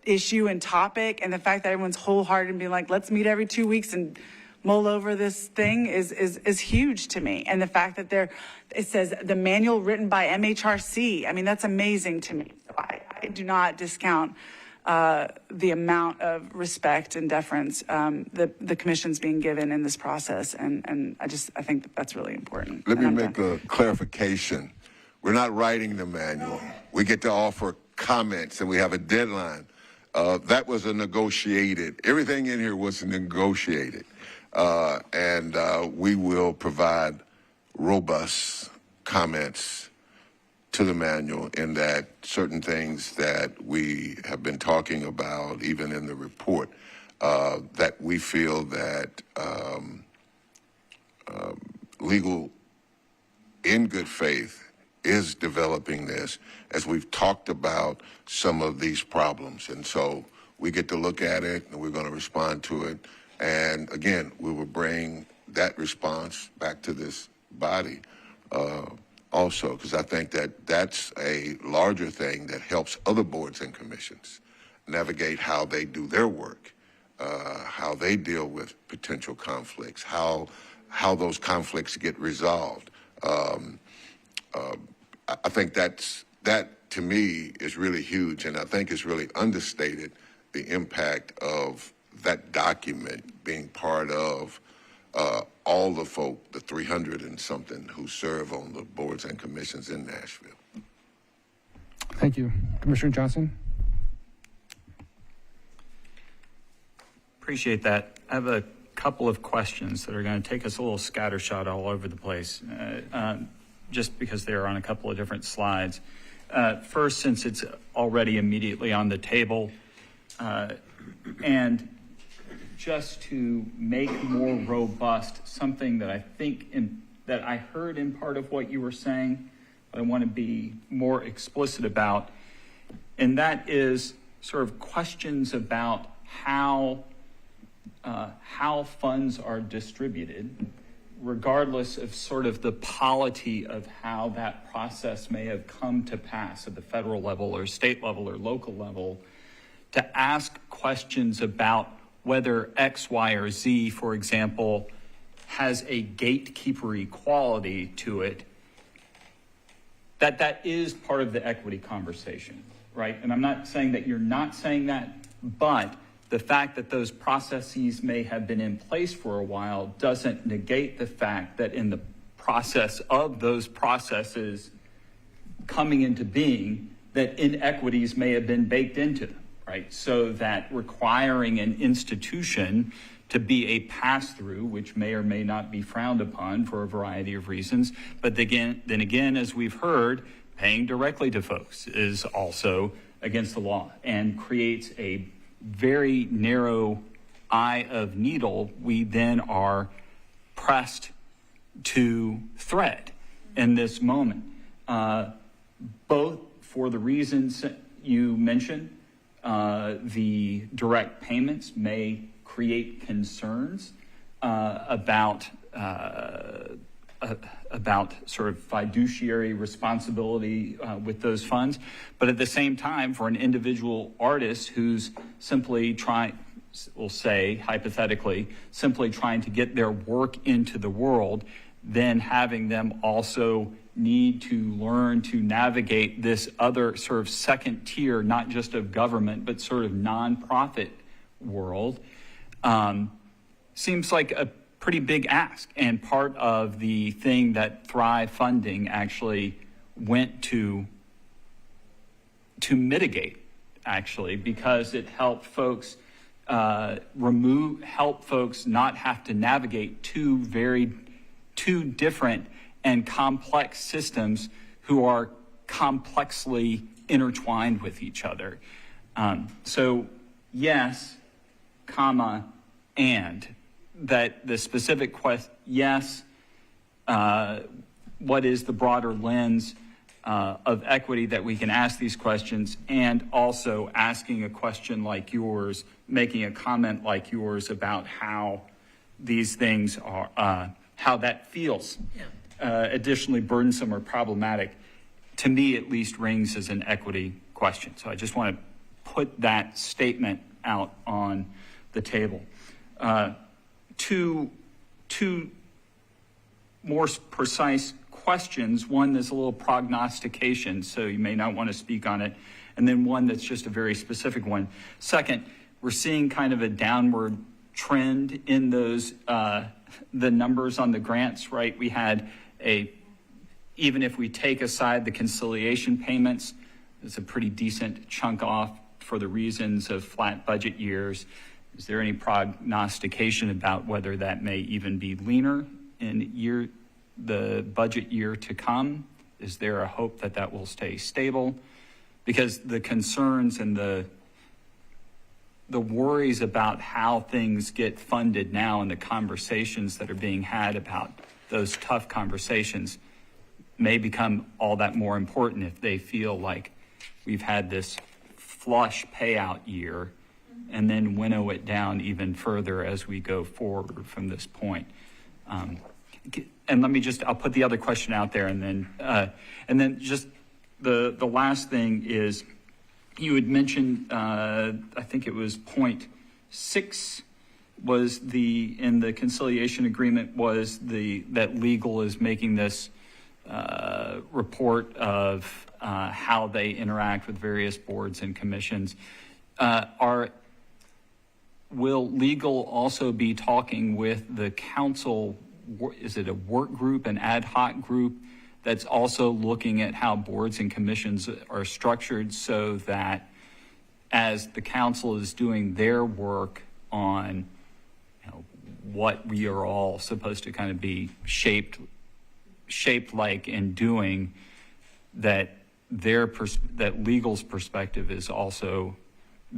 issue and topic, and the fact that everyone's wholehearted and being like, let's meet every 2 weeks and mull over this thing is huge to me. And the fact that it says the manual written by MHRC, I mean, that's amazing to me. So I do not discount the amount of respect and deference the commission's being given in this process. And I think that's really important. Let me make a clarification. We're not writing the manual. We get to offer comments, and we have a deadline. That was everything in here was negotiated. And we will provide robust comments to the manual, in that certain things that we have been talking about, even in the report, that we feel that legal, in good faith, is developing this, as we've talked about some of these problems. And so we get to look at it, and we're going to respond to it. And again, we will bring that response back to this body also, because I think that that's a larger thing that helps other boards and commissions navigate how they do their work, how they deal with potential conflicts, how those conflicts get resolved. I think that to me is really huge, and I think it's really understated the impact of that document being part of all the folk, the 300 and something who serve on the boards and commissions in Nashville. Thank you. Commissioner Johnson? Appreciate that. I have a couple of questions that are going to take us a little scattershot all over the place, just because they are on a couple of different slides. First, since it's already immediately on the table, and just to make more robust something that I think that I heard in part of what you were saying, but I want to be more explicit about, and that is sort of questions about how funds are distributed, regardless of sort of the polity of how that process may have come to pass at the federal level or state level or local level, to ask questions about whether X, Y, or Z, for example, has a gatekeepery quality to it, that is part of the equity conversation, right? And I'm not saying that you're not saying that, but the fact that those processes may have been in place for a while doesn't negate the fact that in the process of those processes coming into being, that inequities may have been baked into them, right? So that requiring an institution to be a pass-through, which may or may not be frowned upon for a variety of reasons, but then again, as we've heard, paying directly to folks is also against the law and creates a very narrow eye of needle we then are pressed to thread in this moment, both for the reasons you mentioned. The direct payments may create concerns about sort of fiduciary responsibility with those funds. But at the same time, for an individual artist who's simply we'll say hypothetically, simply trying to get their work into the world, then having them also need to learn to navigate this other sort of second tier, not just of government, but sort of nonprofit world, seems like a pretty big ask, and part of the thing that Thrive funding actually went to mitigate, actually, because it helped folks help folks not have to navigate two different and complex systems who are complexly intertwined with each other. So yes, comma, and that the specific question, yes, what is the broader lens of equity that we can ask these questions, and also asking a question like yours, making a comment like yours about how these things are, how that feels additionally burdensome or problematic, to me at least rings as an equity question. So I just want to put that statement out on the table. Two more precise questions. One that's a little prognostication, so you may not want to speak on it, and then one that's just a very specific one. Second, we're seeing kind of a downward trend in those the numbers on the grants, right? We had even if we take aside the conciliation payments, it's a pretty decent chunk off for the reasons of flat budget years. Is there any prognostication about whether that may even be leaner in the budget year to come? Is there a hope that that will stay stable? Because the concerns and the worries about how things get funded now and the conversations that are being had about those tough conversations may become all that more important if they feel like we've had this flush payout year and then winnow it down even further as we go forward from this point. And I'll put the other question out there, and then just the last thing is, you had mentioned, I think it was point 6 was in the conciliation agreement was that legal is making this report of how they interact with various boards and commissions. Will legal also be talking with the council? Is it a work group, an ad hoc group that's also looking at how boards and commissions are structured, so that as the council is doing their work on what we are all supposed to kind of be shaped like and doing, that that legal's perspective is also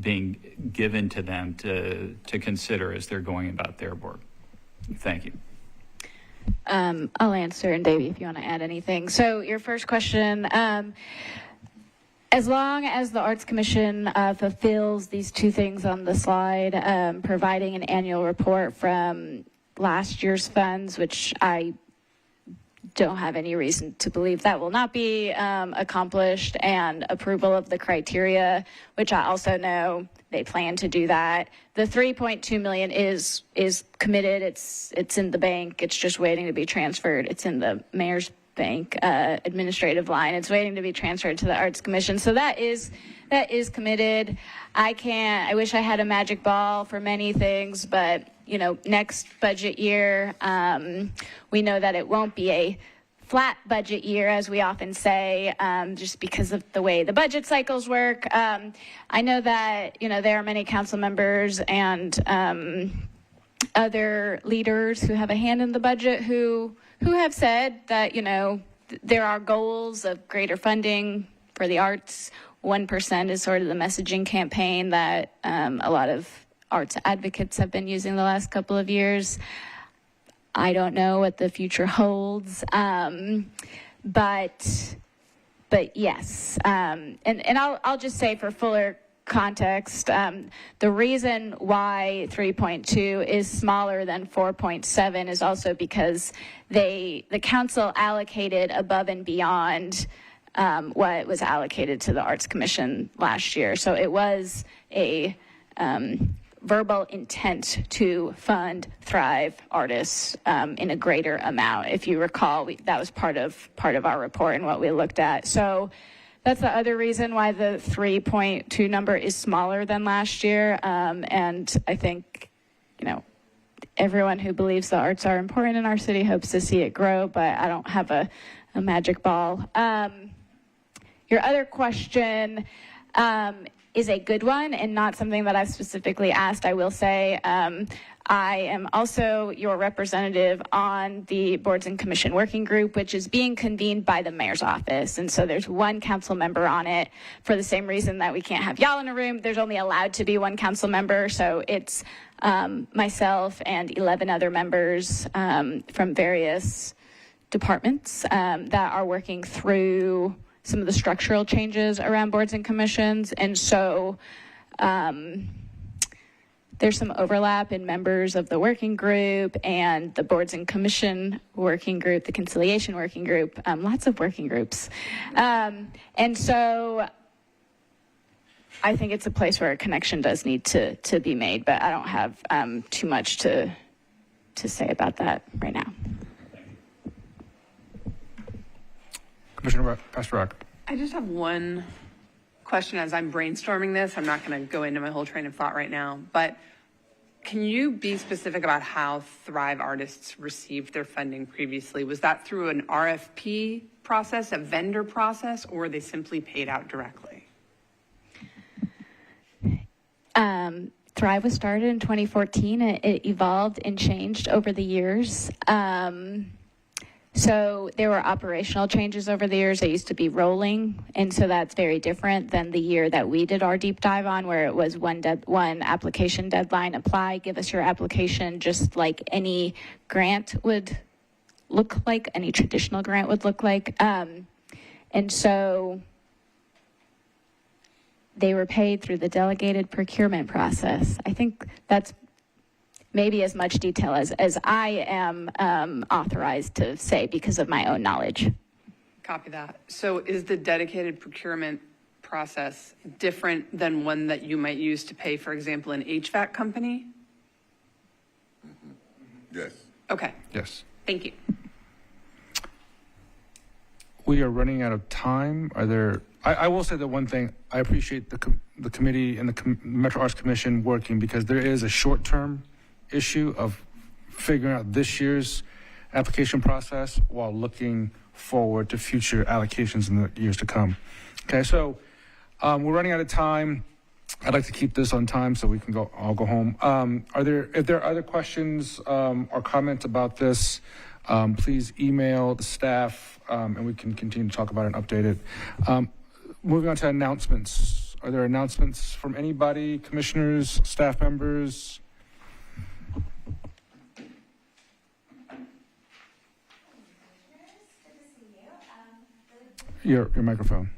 being given to them to consider as they're going about their work. Thank you. I'll answer, and Davey, if you want to add anything. So your first question, as long as the Arts Commission fulfills these two things on the slide, providing an annual report from last year's funds, which I don't have any reason to believe that will not be accomplished, and approval of the criteria, which I also know they plan to do that. The $3.2 million is committed. It's in the bank. It's just waiting to be transferred. It's in the mayor's bank administrative line. It's waiting to be transferred to the Arts Commission. So that is committed. I wish I had a magic ball for many things, but next budget year, we know that it won't be a flat budget year, as we often say, just because of the way the budget cycles work. I know that, there are many council members and other leaders who have a hand in the budget who have said that, there are goals of greater funding for the arts. 1% is sort of the messaging campaign that a lot of arts advocates have been using the last couple of years. I don't know what the future holds, but yes. And I'll just say, for fuller context, the reason why 3.2 is smaller than 4.7 is also because the council allocated above and beyond what was allocated to the Arts Commission last year. So it was a verbal intent to fund Thrive artists in a greater amount. If you recall, that was part of our report and what we looked at. So that's the other reason why the 3.2 number is smaller than last year. And I think, everyone who believes the arts are important in our city hopes to see it grow, but I don't have a magic ball. Your other question is a good one and not something that I've specifically asked. I will say I am also your representative on the Boards and Commission Working Group, which is being convened by the mayor's office. And so there's one council member on it. For the same reason that we can't have y'all in a room, there's only allowed to be one council member. So it's myself and 11 other members from various departments that are working through some of the structural changes around boards and commissions. And so there's some overlap in members of the working group and the boards and commission working group, the conciliation working group, lots of working groups. And so I think it's a place where a connection does need to be made, but I don't have too much to say about that right now. Commissioner Pasternak. I just have one question as I'm brainstorming this. I'm not going to go into my whole train of thought right now, but can you be specific about how Thrive artists received their funding previously? Was that through an RFP process, a vendor process, or were they simply paid out directly? Thrive was started in 2014. It evolved and changed over the years. So there were operational changes over the years. It used to be rolling, and so that's very different than the year that we did our deep dive on, where it was one application deadline, apply, give us your application, just like any grant would look like, any traditional grant would look like. And so they were paid through the delegated procurement process. I think that's maybe as much detail as I am authorized to say because of my own knowledge. Copy that. So is the dedicated procurement process different than one that you might use to pay, for example, an HVAC company? Yes. Okay. Yes. Thank you. We are running out of time. I will say that one thing, I appreciate the committee and the Metro Arts Commission working, because there is a short-term issue of figuring out this year's application process while looking forward to future allocations in the years to come. Okay, so we're running out of time. I'd like to keep this on time so we can all go home. If there are other questions or comments about this, please email the staff and we can continue to talk about it and update it. Moving on to announcements. Are there announcements from anybody, commissioners, staff members? Your microphone.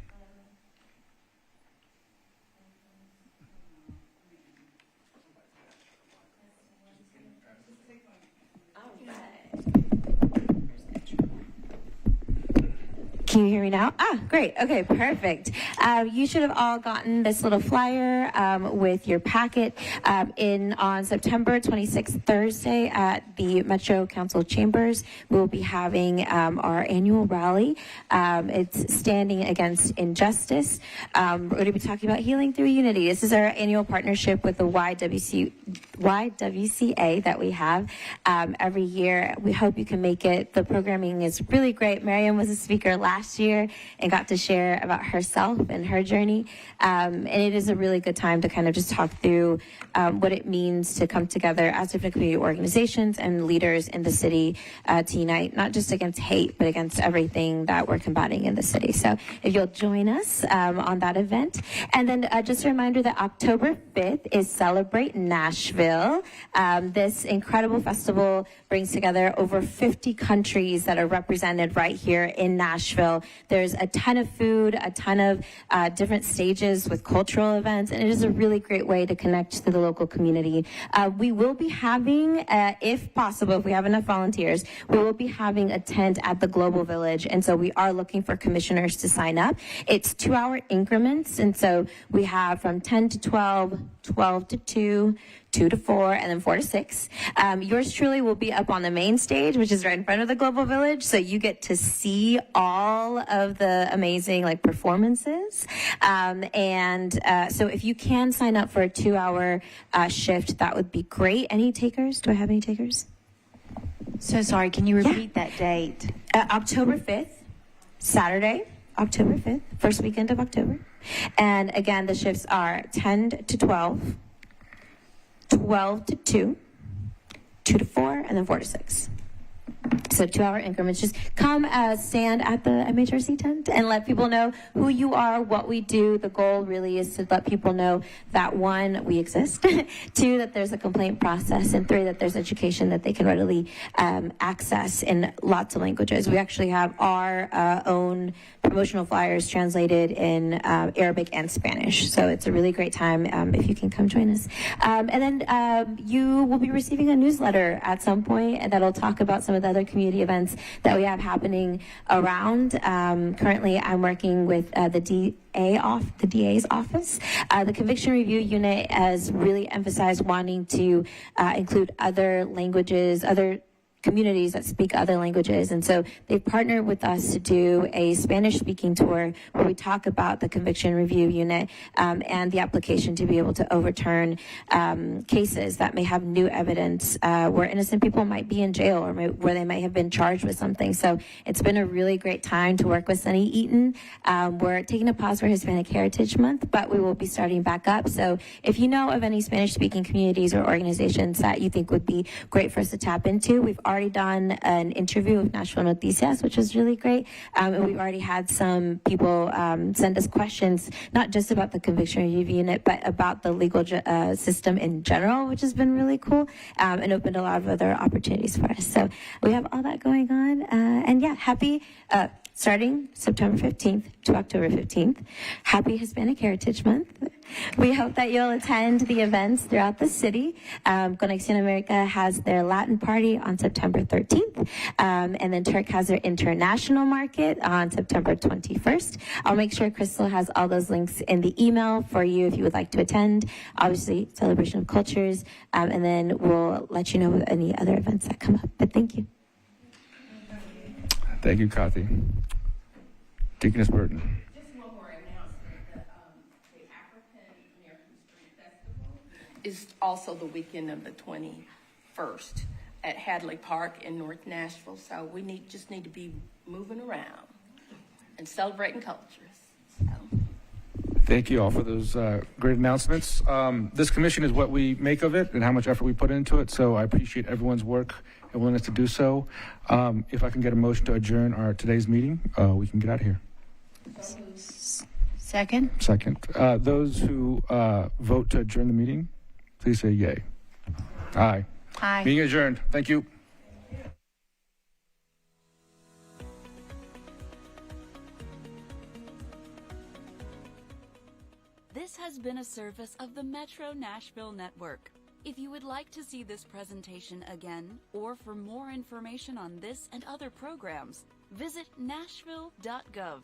Can you hear me now? Great. Okay, perfect. You should have all gotten this little flyer with your packet on September 26th, Thursday at the Metro Council Chambers. We will be having our annual rally. It's standing against injustice. We're going to be talking about healing through unity. This is our annual partnership with the YWCA that we have every year. We hope you can make it. The programming is really great. Miriam was a speaker last year and got to share about herself and her journey. And it is a really good time to kind of just talk through what it means to come together as different community organizations and leaders in the city to unite, not just against hate, but against everything that we're combating in the city. So if you'll join us on that event. And then just a reminder that October 5th is Celebrate Nashville. This incredible festival brings together over 50 countries that are represented right here in Nashville. There's a ton of food, a ton of different stages with cultural events, and it is a really great way to connect to the local community. We will be having, if possible, if we have enough volunteers, we will be having a tent at the Global Village, and so we are looking for commissioners to sign up. It's 2-hour increments, and so we have from 10 to 12, 12 to 2, 2 to 4, and then 4 to 6. Yours truly will be up on the main stage, which is right in front of the Global Village, so you get to see all of the amazing performances. So if you can sign up for a 2-hour shift, that would be great. Any takers? Do I have any takers? So sorry, can you repeat that date? October 5th, Saturday, October 5th, first weekend of October. And again, the shifts are 10 to 12, 12 to 2, 2 to 4, and then 4 to 6. So 2-hour increments. Just come stand at the MHRC tent and let people know who you are, what we do. The goal really is to let people know that 1, we exist, 2, that there's a complaint process, and 3, that there's education that they can readily access in lots of languages. We actually have our own promotional flyers translated in Arabic and Spanish. So it's a really great time if you can come join us. And then you will be receiving a newsletter at some point, and that'll talk about some of the other community events that we have happening around. Currently, I'm working with the DA's office. The Conviction Review Unit has really emphasized wanting to include other languages, other communities that speak other languages. And so they've partnered with us to do a Spanish-speaking tour where we talk about the Conviction Review Unit and the application to be able to overturn cases that may have new evidence where innocent people might be in jail or where they might have been charged with something. So it's been a really great time to work with Sonny Eaton. We're taking a pause for Hispanic Heritage Month, but we will be starting back up. So if you know of any Spanish-speaking communities or organizations that you think would be great for us to tap into, we've already done an interview with Nashville Noticias, which was really great. And we've already had some people send us questions, not just about the Conviction Review Unit, but about the legal system in general, which has been really cool and opened a lot of other opportunities for us. So we have all that going on. And yeah, happy starting September 15th to October 15th. Happy Hispanic Heritage Month. We hope that you'll attend the events throughout the city. Conexión America has their Latin party on September 13th. And then Turk has their international market on September 21st. I'll make sure Crystal has all those links in the email for you if you would like to attend. Obviously, Celebration of Cultures. And then we'll let you know of any other events that come up. But thank you. Thank you, Kathy. Deaconess Burton. Just one more announcement. The African American Street Festival is also the weekend of the 21st at Hadley Park in North Nashville. So we just need to be moving around and celebrating cultures. So. Thank you all for those great announcements. This commission is what we make of it and how much effort we put into it, so I appreciate everyone's work and willingness to do so. If I can get a motion to adjourn our today's meeting, we can get out of here. Second? Second. Those who vote to adjourn the meeting, please say yay. Aye. Aye. Meeting adjourned. Thank you. This has been a service of the Metro Nashville Network. If you would like to see this presentation again, or for more information on this and other programs, visit nashville.gov.